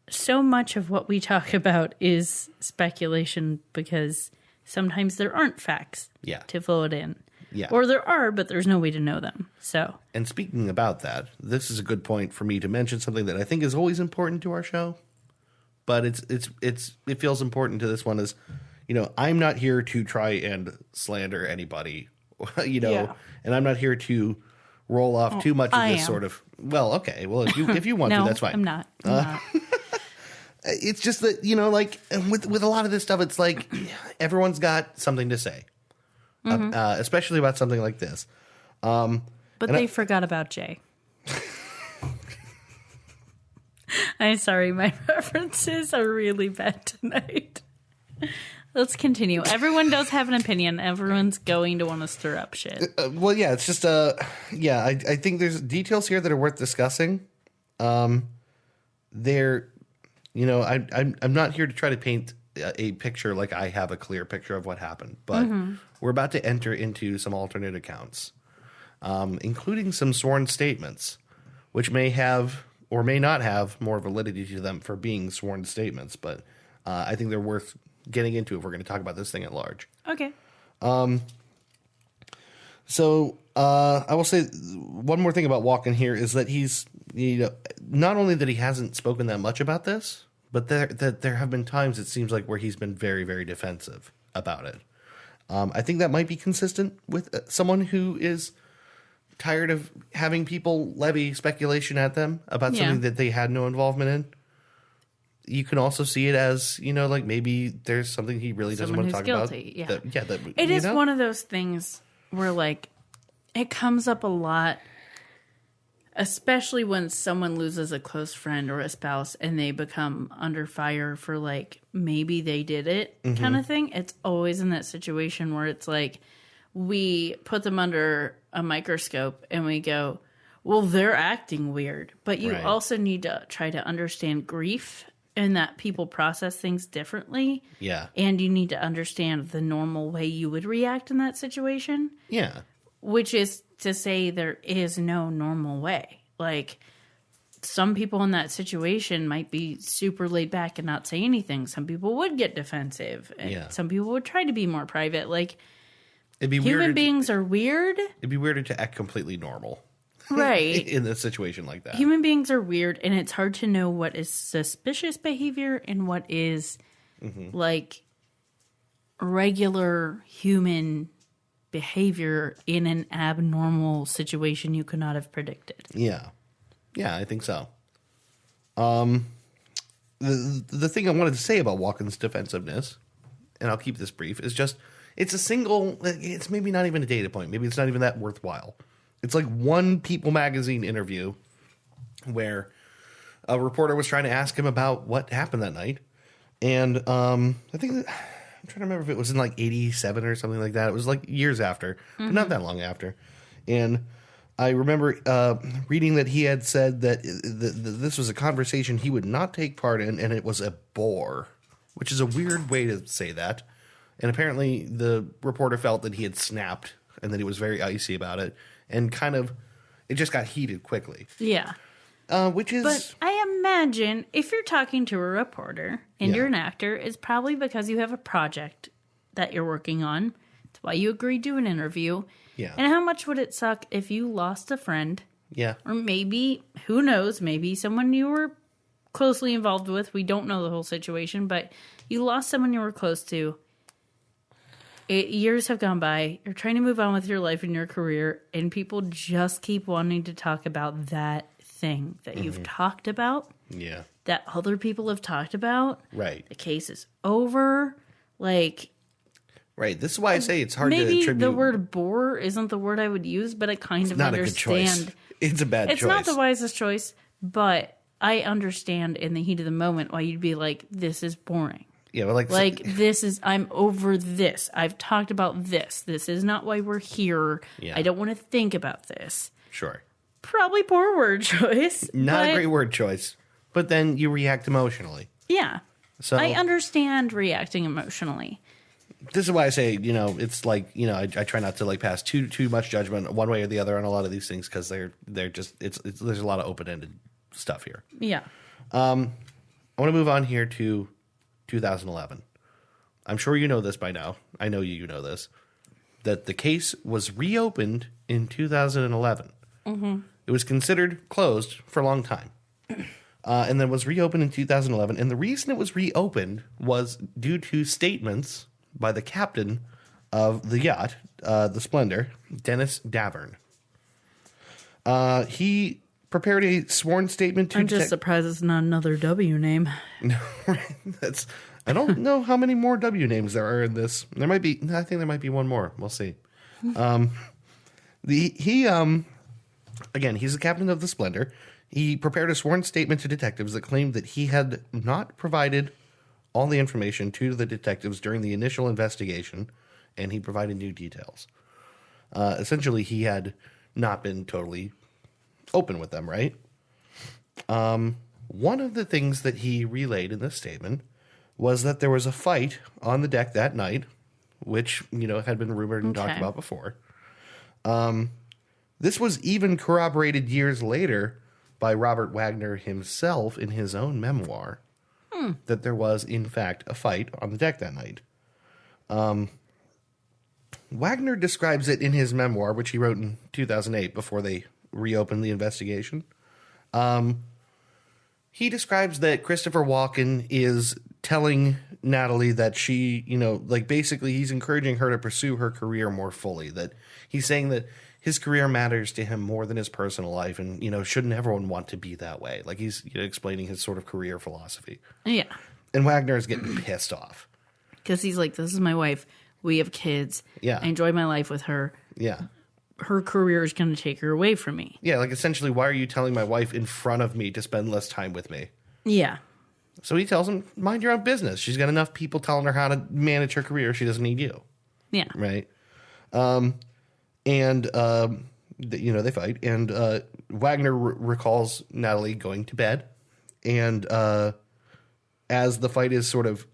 so much of what we talk about is speculation because sometimes there aren't facts to fill it in. Yeah. Or there are, but there's no way to know them. So. And speaking about that, this is a good point for me to mention something that I think is always important to our show, but it feels important to this one is, I'm not here to try and slander anybody, and I'm not here to roll off too much of this sort of. Well, okay. Well, if you want no, to, that's fine. I'm not. It's just that, with a lot of this stuff, it's like everyone's got something to say, especially about something like this. But they forgot about Jay. I'm sorry, my references are really bad tonight. Let's continue. Everyone does have an opinion. Everyone's going to want to stir up shit. Well, yeah, it's just, I think there's details here that are worth discussing. I'm not here to try to paint a picture like I have a clear picture of what happened, but we're about to enter into some alternate accounts, including some sworn statements, which may have or may not have more validity to them for being sworn statements, but I think they're worth getting into if we're going to talk about this thing at large. Okay. So I will say one more thing about Walken here is that he's not only that he hasn't spoken that much about this, but there have been times it seems like where he's been very, very defensive about it. I think that might be consistent with someone who is tired of having people levy speculation at them about something that they had no involvement in. You can also see it as, like maybe there's something he really doesn't want to talk guilty, about. Yeah. It is one of those things where, like, it comes up a lot, especially when someone loses a close friend or a spouse and they become under fire for, like, maybe they did it kind of thing. It's always in that situation where it's like we put them under a microscope and we go, well, they're acting weird. But you also need to try to understand grief and that people process things differently. Yeah. And you need to understand the normal way you would react in that situation. Yeah. Which is to say there is no normal way. Like, some people in that situation might be super laid back and not say anything. Some people would get defensive. And some people would try to be more private. Like, it'd be human beings are weird. It'd be weirder to act completely normal. Right. In a situation like that. Human beings are weird, and it's hard to know what is suspicious behavior and what is, like, regular human behavior in an abnormal situation you could not have predicted. Yeah. Yeah, I think so. The thing I wanted to say about Walken's defensiveness, and I'll keep this brief, is just, it's maybe not even a data point. Maybe it's not even that worthwhile. It's like one People magazine interview where a reporter was trying to ask him about what happened that night. And I think, I'm trying to remember if it was in like 87 or something like that. It was like years after, but not that long after. And I remember reading that he had said that this was a conversation he would not take part in, and it was a bore, which is a weird way to say that. And apparently the reporter felt that he had snapped and that he was very icy about it. And kind of, it just got heated quickly. Yeah. Which is... But I imagine if you're talking to a reporter and you're an actor, it's probably because you have a project that you're working on. That's why you agreed to an interview. Yeah. And how much would it suck if you lost a friend? Yeah. Or maybe, who knows, maybe someone you were closely involved with. We don't know the whole situation, but you lost someone you were close to. Years have gone by. You're trying to move on with your life and your career, and people just keep wanting to talk about that thing that you've talked about. Yeah. That other people have talked about. Right. The case is over. Like. Right. This is why I say it's hard to maybe attribute. The word bore isn't the word I would use, but I kind of not understand. A good choice. It's a bad choice. It's not the wisest choice, but I understand in the heat of the moment why you'd be like, this is boring. Yeah, but I'm over this. I've talked about this. This is not why we're here. Yeah. I don't want to think about this. Sure. Probably poor word choice. Not a great word choice. But then you react emotionally. Yeah. So I understand reacting emotionally. This is why I say, it's like, I try not to like pass too much judgment one way or the other on a lot of these things because they're just there's a lot of open-ended stuff here. Yeah. I want to move on here to 2011. I'm sure you know this by now. I know you know this. That the case was reopened in 2011. Mm-hmm. It was considered closed for a long time. And then was reopened in 2011. And the reason it was reopened was due to statements by the captain of the yacht, the Splendor, Dennis Davern. He prepared a sworn statement to... I'm just surprised it's not another W name. No, I don't know how many more W names there are in this. I think there might be one more. We'll see. Again, he's the captain of the Splendor. He prepared a sworn statement to detectives that claimed that he had not provided all the information to the detectives during the initial investigation, and he provided new details. Essentially, he had not been totally open with them, right? One of the things that he relayed in this statement was that there was a fight on the deck that night, which, had been rumored and talked about before. This was even corroborated years later by Robert Wagner himself in his own memoir, that there was, in fact, a fight on the deck that night. Wagner describes it in his memoir, which he wrote in 2008 before they reopened the investigation. He describes that Christopher Walken is telling Natalie that she, basically he's encouraging her to pursue her career more fully. That he's saying that his career matters to him more than his personal life, and, shouldn't everyone want to be that way? Like, he's explaining his sort of career philosophy. Yeah. And Wagner is getting pissed off. Because he's like, this is my wife. We have kids. Yeah. I enjoy my life with her. Yeah. Her career is going to take her away from me. Yeah, like, essentially, why are you telling my wife in front of me to spend less time with me? Yeah. So he tells him, mind your own business. She's got enough people telling her how to manage her career. She doesn't need you. Yeah. Right? They fight. And Wagner recalls Natalie going to bed. And as the fight is sort of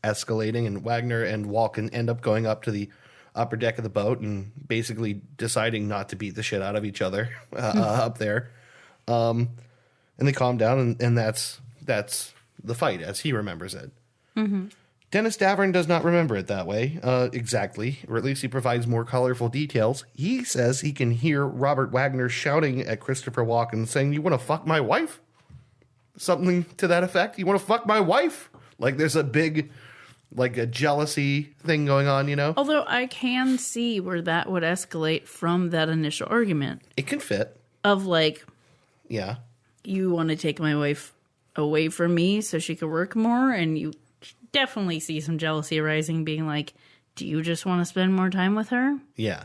escalating, and Wagner and Walken end up going up to the upper deck of the boat and basically deciding not to beat the shit out of each other up there. And they calm down, and that's the fight as he remembers it. Mm-hmm. Dennis Davern does not remember it that way exactly, or at least he provides more colorful details. He says he can hear Robert Wagner shouting at Christopher Walken, saying, "You want to fuck my wife?" Something to that effect. "You want to fuck my wife?" Like there's a big, like a jealousy thing going on, Although I can see where that would escalate from that initial argument. It can fit. Of like, yeah, you want to take my wife away from me so she could work more, and you definitely see some jealousy arising, being like, do you just want to spend more time with her? Yeah.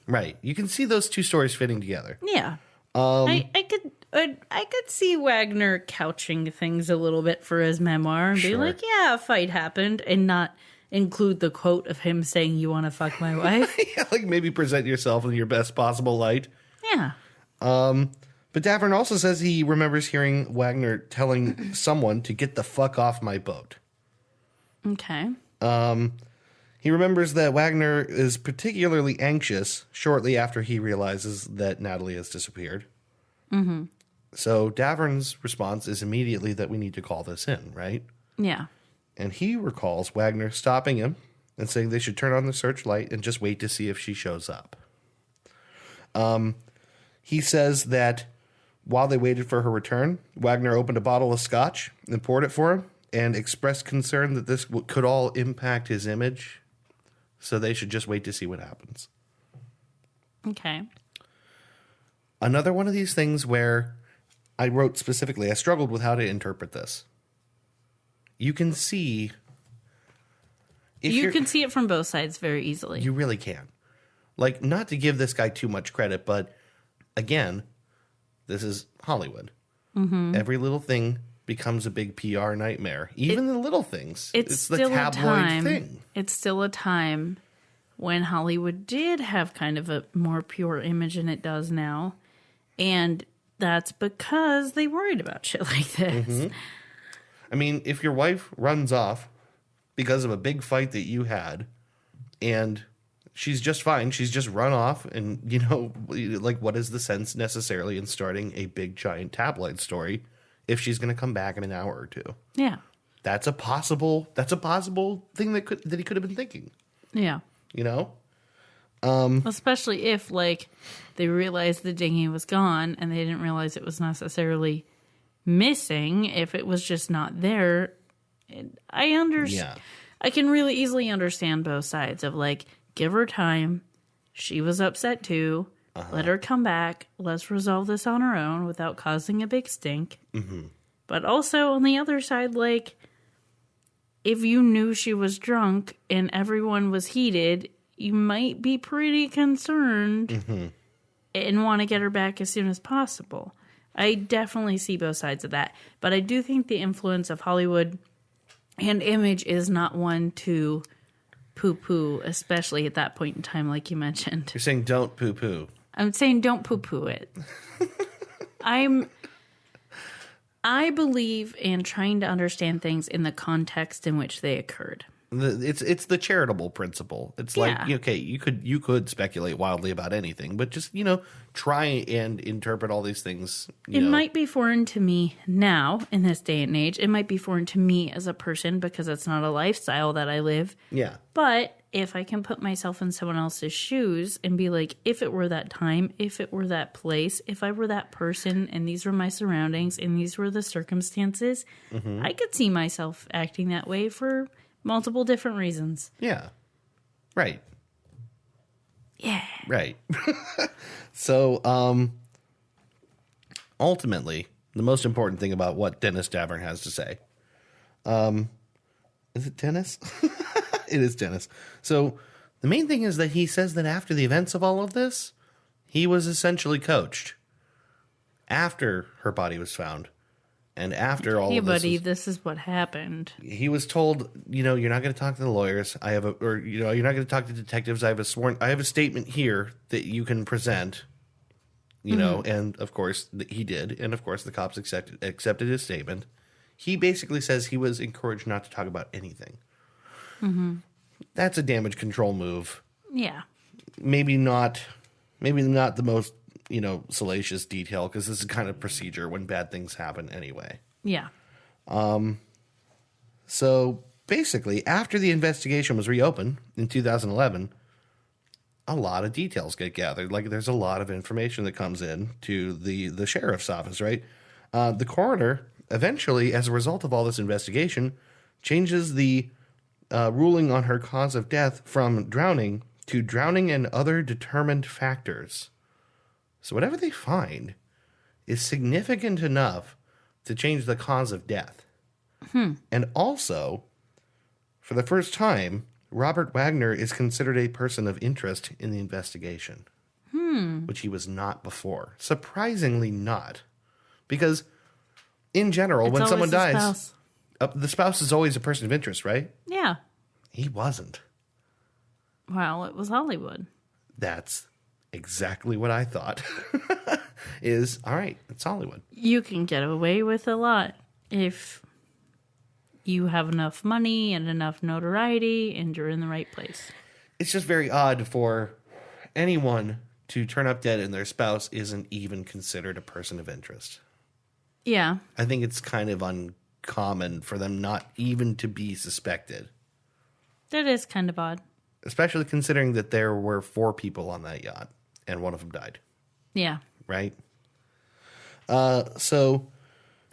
Right. You can see those two stories fitting together. Yeah. I could see Wagner couching things a little bit for his memoir and be like, yeah, a fight happened, and not include the quote of him saying, "You want to fuck my wife?" Yeah, like maybe present yourself in your best possible light. Yeah. But Davern also says he remembers hearing Wagner telling someone to get the fuck off my boat. Okay. He remembers that Wagner is particularly anxious shortly after he realizes that Natalie has disappeared. Mm-hmm. So Davern's response is immediately that we need to call this in, right? Yeah. And he recalls Wagner stopping him and saying they should turn on the searchlight and just wait to see if she shows up. He says that while they waited for her return, Wagner opened a bottle of scotch and poured it for him and expressed concern that this could all impact his image. So they should just wait to see what happens. Okay. Another one of these things where I wrote specifically, I struggled with how to interpret this. You can see... You can see it from both sides very easily. You really can. Like, not to give this guy too much credit, but again, this is Hollywood. every little thing becomes a big PR nightmare. Even the little things. It's the still tabloid thing. It's still a time when Hollywood did have kind of a more pure image than it does now. And that's because they worried about shit like this. I mean, if your wife runs off because of a big fight that you had and she's just fine, she's just run off, and, you know, like, what is the sense necessarily in starting a big giant tabloid story if she's going to come back in an hour or two? Yeah. That's a possible thing that he could have been thinking. Yeah. You know? Especially if, like, they realized the dinghy was gone and they didn't realize it was necessarily missing. If it was just not there, I understand. Yeah. I can really easily understand both sides of, like, give her time. She was upset too. Let her come back. Let's resolve this on her own without causing a big stink. But also on the other side, like, if you knew she was drunk and everyone was heated, you might be pretty concerned and want to get her back as soon as possible. I definitely see both sides of that. But I do think the influence of Hollywood and image is not one to poo-poo, especially at that point in time, like you mentioned. You're saying don't poo-poo. I'm saying don't poo-poo it. I believe in trying to understand things in the context in which they occurred. It's the charitable principle. It's like, okay, you could speculate wildly about anything, but just, you know, try and interpret all these things. It might be foreign to me now in this day and age. It might be foreign to me as a person because it's not a lifestyle that I live. Yeah. But if I can put myself in someone else's shoes and be like, if it were that time, if it were that place, if I were that person and these were my surroundings and these were the circumstances, I could see myself acting that way for multiple different reasons. Yeah. Right. Yeah. Right. So, ultimately, the most important thing about what Dennis Davern has to say, is it Dennis? It is Dennis. So, the main thing is that he says that after the events of all of this, he was essentially coached after her body was found. And after all of this, buddy, this is what happened. He was told, you know, you're not going to talk to the lawyers. You're not going to talk to detectives. I have a statement here that you can present. You know, and of course he did, and of course the cops accepted his statement. He basically says he was encouraged not to talk about anything. That's a damage control move. Yeah. Maybe not the most, you know, salacious detail, because this is kind of procedure when bad things happen anyway. Yeah. So basically, after the investigation was reopened in 2011, a lot of details get gathered. Like, there's a lot of information that comes in to the sheriff's office, right? The coroner eventually, as a result of all this investigation, changes the ruling on her cause of death from drowning to drowning and other determined factors. So whatever they find is significant enough to change the cause of death. And also, for the first time, Robert Wagner is considered a person of interest in the investigation, which he was not before. Surprisingly not. Because, in general, when someone dies, the spouse is always a person of interest, right? Yeah. He wasn't. Well, it was Hollywood. That's exactly what I thought. Is, all right, it's Hollywood. You can get away with a lot if you have enough money and enough notoriety and you're in the right place. It's just very odd for anyone to turn up dead and their spouse isn't even considered a person of interest. Yeah. I think it's kind of uncommon for them not even to be suspected. That is kind of odd. Especially considering that there were 4 people on that yacht and one of them died. Yeah. Right? So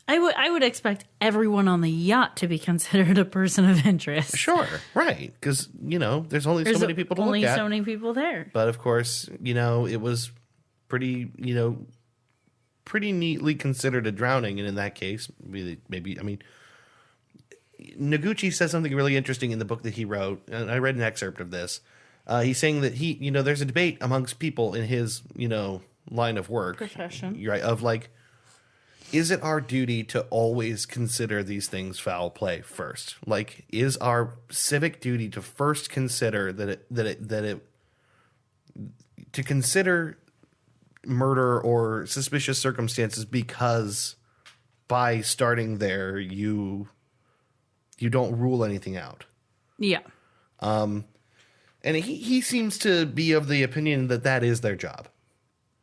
I would expect everyone on the yacht to be considered a person of interest. Sure, right. Because, you know, there's only so many people to look at. Only so many people there. But, of course, you know, it was pretty neatly considered a drowning. And in that case, maybe I mean, Noguchi says something really interesting in the book that he wrote. And I read an excerpt of this. He's saying that there's a debate amongst people in his, line of work. Profession. Right, of like, is it our duty to always consider these things foul play first? Like, is our civic duty to first consider to consider murder or suspicious circumstances, because by starting there you don't rule anything out? Yeah. And he seems to be of the opinion that is their job.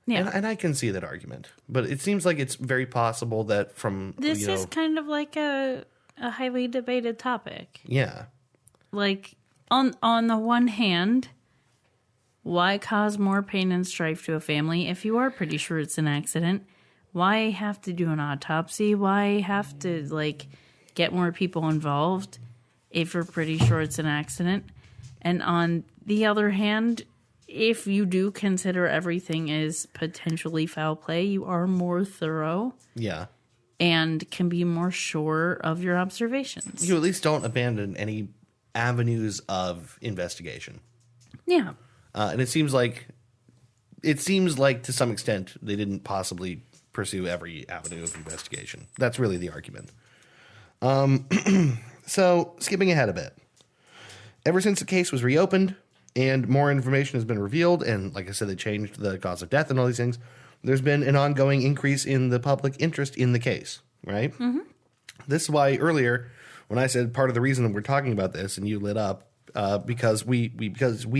Yeah. And I can see that argument, but it seems like it's very possible that from this is kind of like a highly debated topic. Yeah. Like, on the one hand, why cause more pain and strife to a family if you are pretty sure it's an accident? Why have to do an autopsy? Why have to, like, get more people involved if you're pretty sure it's an accident? And on the other hand, if you do consider everything is potentially foul play, you are more thorough. Yeah. And can be more sure of your observations. You at least don't abandon any avenues of investigation. Yeah. And it seems like to some extent they didn't possibly pursue every avenue of investigation. That's really the argument. So skipping ahead a bit. Ever since the case was reopened and more information has been revealed, and like I said, they changed the cause of death and all these things, there's been an ongoing increase in the public interest in the case, right? Mm-hmm. This is why earlier, when I said part of the reason that we're talking about this, and you lit up, because we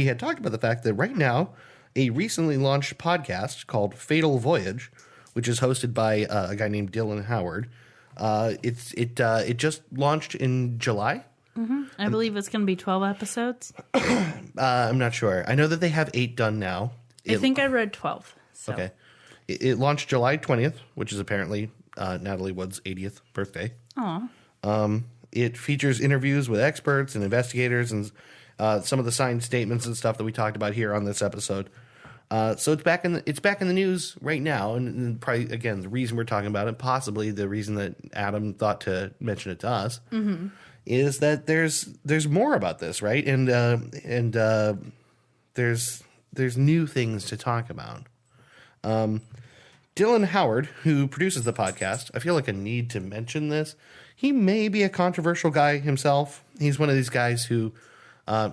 had talked about the fact that right now, a recently launched podcast called Fatal Voyage, which is hosted by a guy named Dylan Howard, it just launched in July. Mm-hmm. I believe it's going to be 12 episodes. I'm not sure. I know that they have 8 done now. I think I read 12. So. Okay. It launched July 20th, which is apparently Natalie Wood's 80th birthday. Aw. It features interviews with experts and investigators and some of the signed statements and stuff that we talked about here on this episode. So it's back in the news right now, and probably again the reason we're talking about it, possibly the reason that Adam thought to mention it to us, is that there's more about this, right? And there's new things to talk about. Dylan Howard, who produces the podcast, I feel like I need to mention this. He may be a controversial guy himself. He's one of these guys who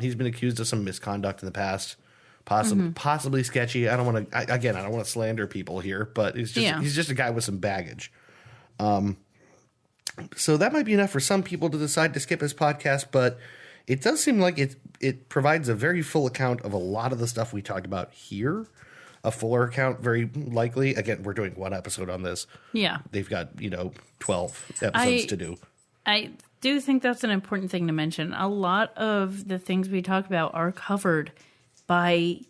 he's been accused of some misconduct in the past, possibly sketchy. I don't want to slander people here, but he's just a guy with some baggage. So that might be enough for some people to decide to skip his podcast, but it does seem like it provides a very full account of a lot of the stuff we talked about here. A fuller account, very likely. Again, we're doing one episode on this. Yeah. They've got, 12 episodes to do. I do think that's an important thing to mention. A lot of the things we talk about are covered by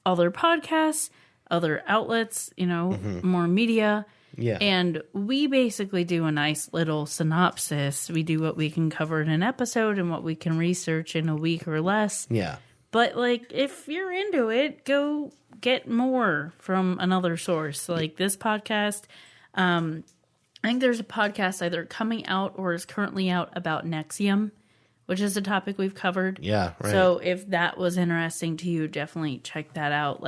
other podcasts, other outlets, more media. Yeah. And we basically do a nice little synopsis. We do what we can cover in an episode and what we can research in a week or less. Yeah. But, if you're into it, go get more from another source. Like this podcast, I think there's a podcast either coming out or is currently out about Nexium, which is a topic we've covered. Yeah, right. So if that was interesting to you, definitely check that out.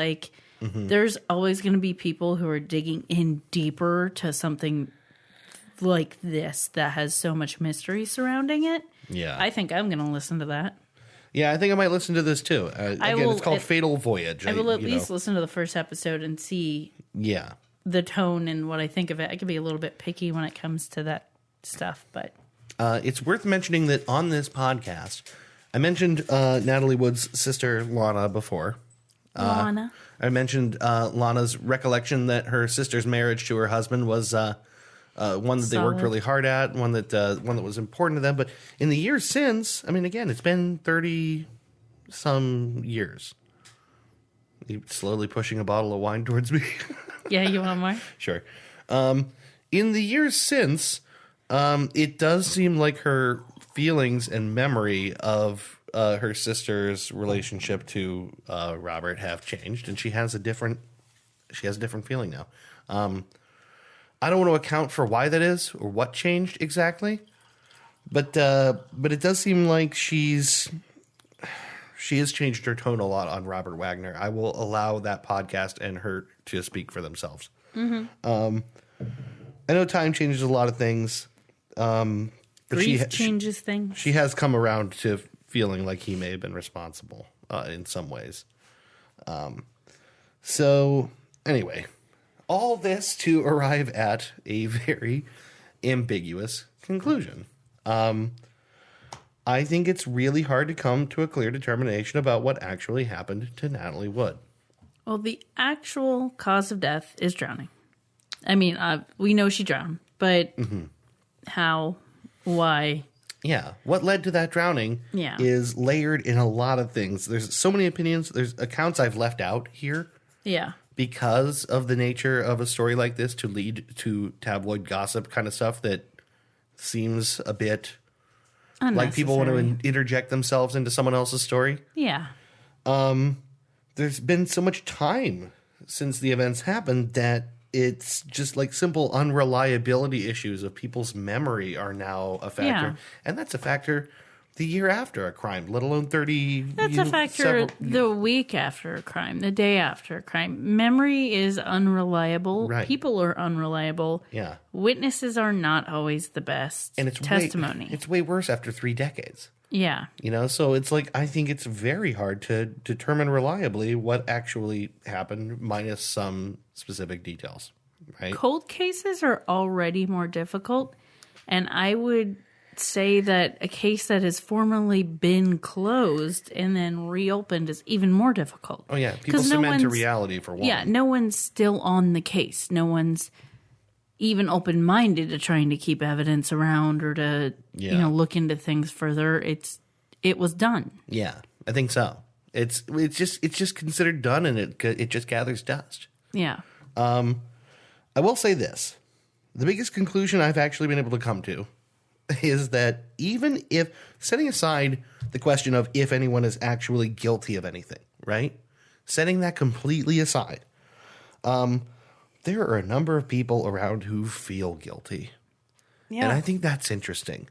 There's always going to be people who are digging in deeper to something like this that has so much mystery surrounding it. Yeah. I think I'm going to listen to that. Yeah, I think I might listen to this too. It's called Fatal Voyage. I will at least listen to the first episode and see the tone and what I think of it. I can be a little bit picky when it comes to that stuff, but... it's worth mentioning that on this podcast, I mentioned Natalie Wood's sister, Lana, before. Lana? I mentioned Lana's recollection that her sister's marriage to her husband was... one that they worked really hard at, one that was important to them. But in the years since, I mean, again, it's been 30-some years. You slowly pushing a bottle of wine towards me. Yeah, you want more? Sure. In the years since, it does seem like her feelings and memory of her sister's relationship to Robert have changed, and she has a different feeling now. I don't want to account for why that is or what changed exactly, but it does seem like she has changed her tone a lot on Robert Wagner. I will allow that podcast and her to speak for themselves. Mm-hmm. I know time changes a lot of things. But Grief changes things. She has come around to feeling like he may have been responsible in some ways. So anyway, all this to arrive at a very ambiguous conclusion. I think it's really hard to come to a clear determination about what actually happened to Natalie Wood. Well, the actual cause of death is drowning. I mean, we know she drowned, but how, why? Yeah, what led to that drowning is layered in a lot of things. There's so many opinions. There's accounts I've left out here. Yeah. Because of the nature of a story like this to lead to tabloid gossip kind of stuff that seems a bit like people want to interject themselves into someone else's story. Yeah. There's been so much time since the events happened that it's just like simple unreliability issues of people's memory are now a factor. Yeah. And that's a factor the year after a crime, let alone 30. That's a factor the week after a crime, the day after a crime. Memory is unreliable. Right. People are unreliable. Yeah. Witnesses are not always the best. And it's testimony. It's way worse after 3 decades. Yeah. You know, so it's like, I think it's very hard to determine reliably what actually happened minus some specific details, right? Cold cases are already more difficult. And I would say that a case that has formerly been closed and then reopened is even more difficult. Oh, yeah. People cement to reality for one. Yeah. No one's still on the case. No one's even open-minded to trying to keep evidence around or to, look into things further. It was done. Yeah, I think so. It's just considered done, and it just gathers dust. Yeah. I will say this. The biggest conclusion I've actually been able to come to is that even if, setting aside the question of if anyone is actually guilty of anything, right? Setting that completely aside, there are a number of people around who feel guilty. Yeah. And I think that's interesting.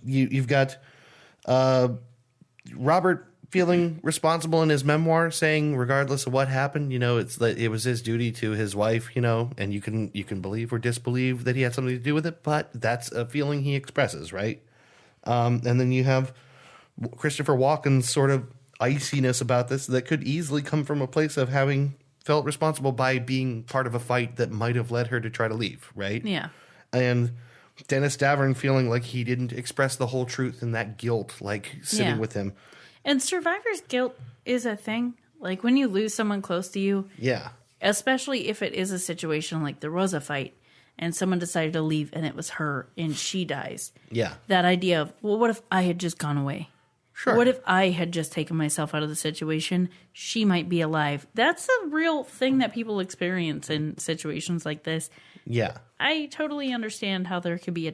You've got Robert feeling responsible in his memoir, saying regardless of what happened, it was his duty to his wife, and you can believe or disbelieve that he had something to do with it, but that's a feeling he expresses, right? And then you have Christopher Walken's sort of iciness about this that could easily come from a place of having felt responsible by being part of a fight that might have led her to try to leave, right? Yeah. And Dennis Davern feeling like he didn't express the whole truth and that guilt, like sitting with him. And survivor's guilt is a thing. Like when you lose someone close to you. Yeah. Especially if it is a situation like there was a fight and someone decided to leave and it was her and she dies. Yeah. That idea of, well, what if I had just gone away? Sure. What if I had just taken myself out of the situation? She might be alive. That's a real thing that people experience in situations like this. Yeah. I totally understand how there could be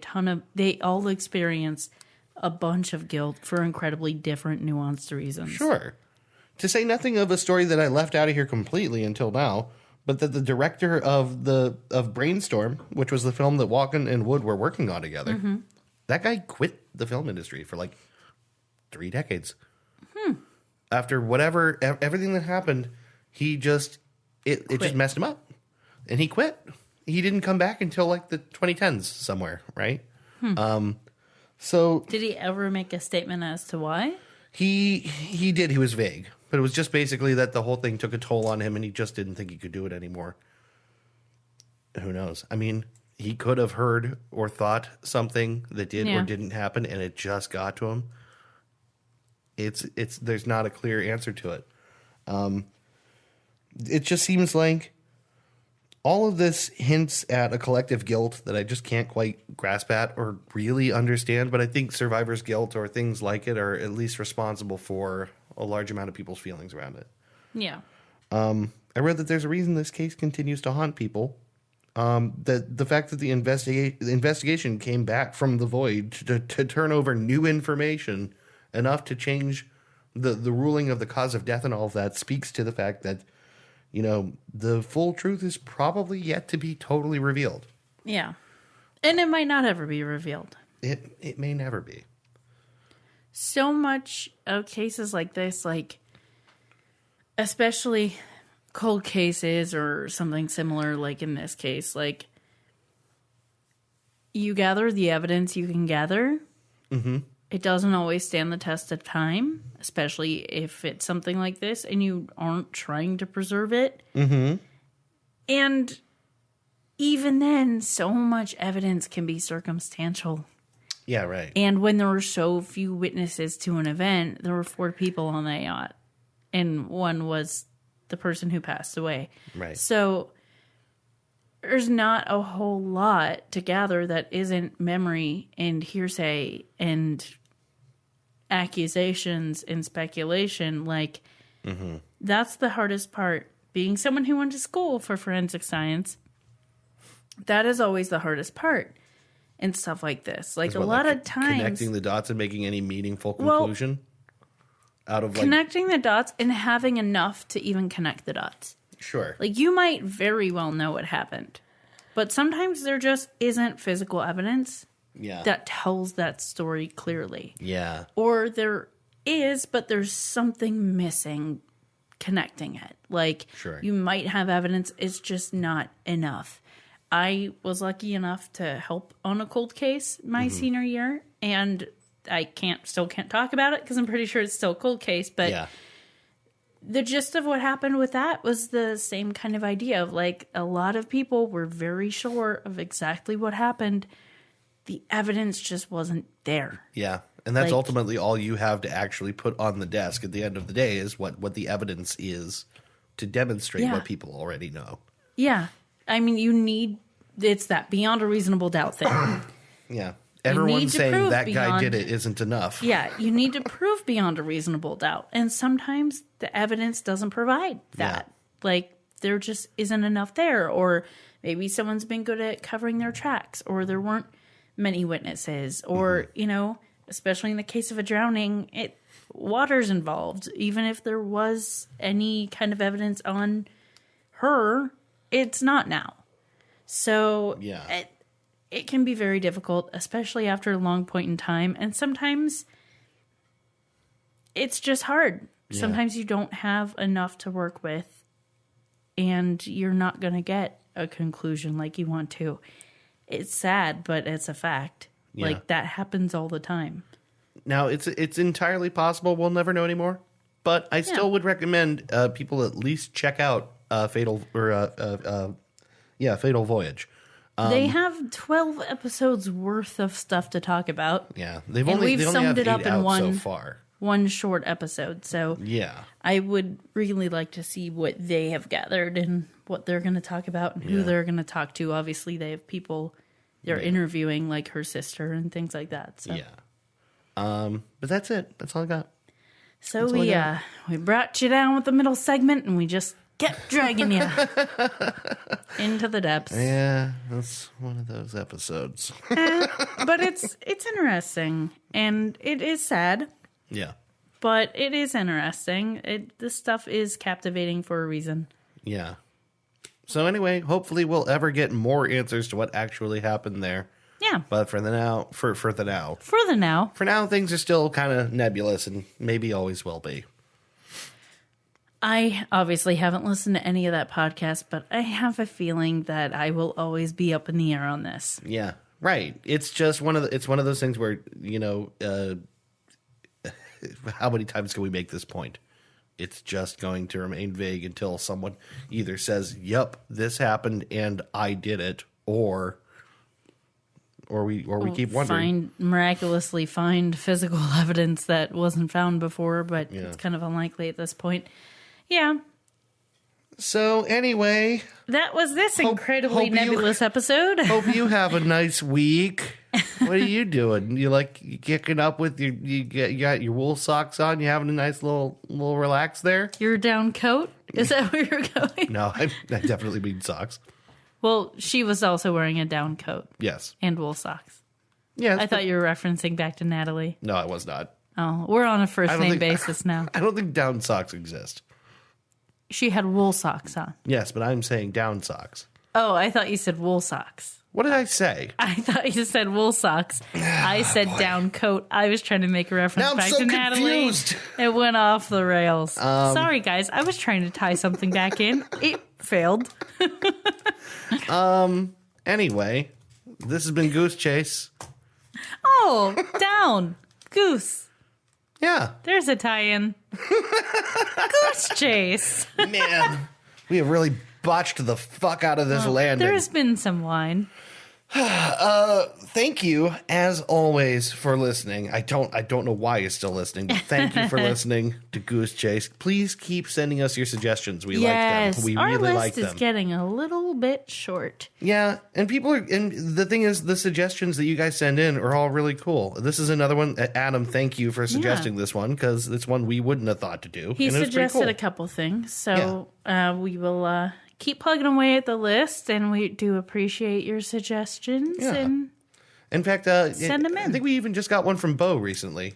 they all experience a bunch of guilt for incredibly different, nuanced reasons. Sure. To say nothing of a story that I left out of here completely until now, but that the director of Brainstorm, which was the film that Walken and Wood were working on together, that guy quit the film industry for like 3 decades. After everything that happened, he just it just messed him up, and he quit. He didn't come back until like the 2010s somewhere, right? So did he ever make a statement as to why? He did. He was vague, but it was just basically that the whole thing took a toll on him, and he just didn't think he could do it anymore. Who knows? I mean, he could have heard or thought something that did or didn't happen, and it just got to him. It's there's not a clear answer to it. It just seems like all of this hints at a collective guilt that I just can't quite grasp at or really understand. But I think survivor's guilt or things like it are at least responsible for a large amount of people's feelings around it. Yeah. I read that there's a reason this case continues to haunt people. That the fact that the investigation came back from the void to turn over new information enough to change the ruling of the cause of death and all of that speaks to the fact that, the full truth is probably yet to be totally revealed. Yeah. And it might not ever be revealed. It may never be. So much of cases like this, like, especially cold cases or something similar, like in this case, like, you gather the evidence you can gather. Mm-hmm. It doesn't always stand the test of time, especially if it's something like this and you aren't trying to preserve it. Mm-hmm. And even then, so much evidence can be circumstantial. Yeah, right. And when there were so few witnesses to an event, there were 4 people on that yacht. And one was the person who passed away. Right. So there's not a whole lot to gather that isn't memory and hearsay and accusations and speculation. Like, that's the hardest part. Being someone who went to school for forensic science, that is always the hardest part. And stuff like this. Like, a lot of times... Connecting the dots and making any meaningful conclusion out of, like... Connecting the dots and having enough to even connect the dots. Sure. Like, you might very well know what happened. But sometimes there just isn't physical evidence that tells that story clearly. Yeah. Or there is, but there's something missing connecting it. Like, you might have evidence, it's just not enough. I was lucky enough to help on a cold case my senior year, and I still can't talk about it because I'm pretty sure it's still a cold case, but the gist of what happened with that was the same kind of idea of, like, a lot of people were very sure of exactly what happened. The evidence just wasn't there. Yeah. And that's Like, ultimately all you have to actually put on the desk at the end of the day is what the evidence is to demonstrate what people already know. Yeah. I mean, it's that beyond a reasonable doubt thing. Yeah. Everyone saying that guy did it isn't enough. Yeah, you need to prove beyond a reasonable doubt. And sometimes the evidence doesn't provide that. Like, there just isn't enough there. Or maybe someone's been good at covering their tracks, or there weren't many witnesses, or, you know, especially in the case of a drowning, water's involved. Even if there was any kind of evidence on her, it's not now. So it can be very difficult, especially after a long point in time. And sometimes it's just hard. Yeah. Sometimes you don't have enough to work with, and you're not going to get a conclusion like you want to. It's sad, but it's a fact. Yeah. Like, that happens all the time. Now, it's entirely possible we'll never know anymore, but I still would recommend people at least check out Fatal Voyage. They have 12 episodes worth of stuff to talk about. Yeah, we've only summed it up in one short episode. So I would really like to see what they have gathered and what they're going to talk about and who they're going to talk to. Obviously, they have people they're interviewing, like her sister and things like that. So. But that's it. That's all I got. So we brought you down with the middle segment, and we just kept dragging you into the depths. Yeah, that's one of those episodes. But it's interesting, and it is sad. Yeah. But it is interesting. This stuff is captivating for a reason. Yeah. So anyway, hopefully we'll ever get more answers to what actually happened there. Yeah. But for now, things are still kind of nebulous and maybe always will be. I obviously haven't listened to any of that podcast, but I have a feeling that I will always be up in the air on this. Yeah, right. It's just one of those things where, you know, how many times can we make this point? It's just going to remain vague until someone either says, "Yep, this happened and I did it," or we keep wondering. Miraculously find physical evidence that wasn't found before, but it's kind of unlikely at this point. Yeah. So anyway, that was this incredibly nebulous episode. Hope you have a nice week. What are you doing? You kicking up with you got your wool socks on? You having a nice little relax there? Your down coat? Is that where you're going? No, I definitely mean socks. Well, she was also wearing a down coat. Yes. And wool socks. Yes. I thought you were referencing back to Natalie. No, I was not. Oh, we're on a first name basis now. I don't think down socks exist. She had wool socks on. Yes, but I'm saying down socks. Oh, I thought you said wool socks. What did I say? I thought you said wool socks. I said down coat. I was trying to make a reference back to Natalie. It went off the rails. Sorry, guys. I was trying to tie something back in. It failed. Anyway, This has been Goose Chase. Oh, down. Goose. Yeah. There's a tie-in. Goose Chase. Man, we have really botched the fuck out of this landing. There's been some wine. Thank you, as always, for listening. I don't know why you're still listening, but thank you for listening to Goose Chase. Please keep sending us your suggestions. We like them. We our really list like them. is getting a little bit short. Yeah, and the thing is, the suggestions that you guys send in are all really cool. This is another one. Adam, thank you for suggesting this one, because it's one we wouldn't have thought to do. He and it was pretty suggested cool. a couple things, so we will keep plugging away at the list, and we do appreciate your suggestions. Yeah. And in fact, send them in. I think we even just got one from Bo recently,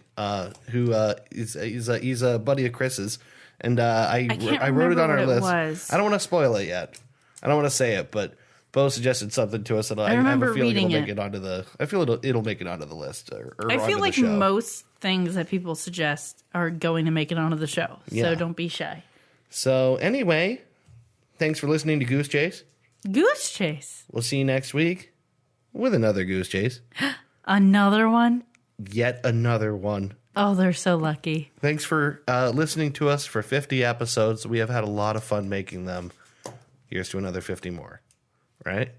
who he's a buddy of Chris's, and I wrote it on our list. I don't want to spoil it yet. I don't want to say it, but Bo suggested something to us that I have a feeling it'll make it onto the. I feel it'll make it onto the list. Or I feel onto like the show. most things that people suggest are going to make it onto the show, Yeah. so don't be shy. So anyway, thanks for listening to Goose Chase. Goose Chase. We'll see you next week with another Goose Chase. Another one? Yet another one. Oh, they're so lucky. Thanks for listening to us for 50 episodes. We have had a lot of fun making them. Here's to another 50 more. Right?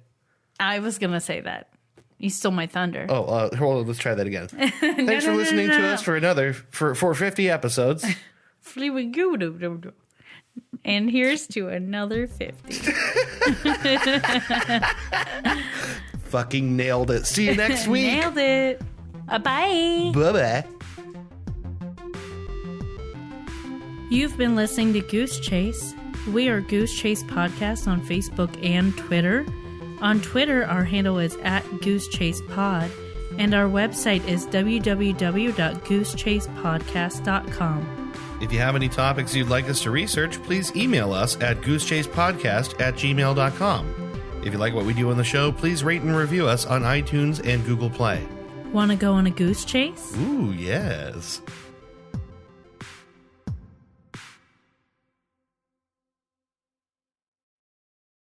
I was going to say that. You stole my thunder. Oh, hold on. Let's try that again. Thanks for listening to us for 50 episodes. And here's to another 50. Fucking nailed it. See you next week. Nailed it. Bye. Bye-bye. You've been listening to Goose Chase. We are Goose Chase Podcast on Facebook and Twitter. On Twitter, our handle is @GooseChasePod, and our website is www.goosechasepodcast.com. If you have any topics you'd like us to research, please email us at goosechasepodcast@gmail.com. If you like what we do on the show, please rate and review us on iTunes and Google Play. Want to go on a goose chase? Ooh, yes.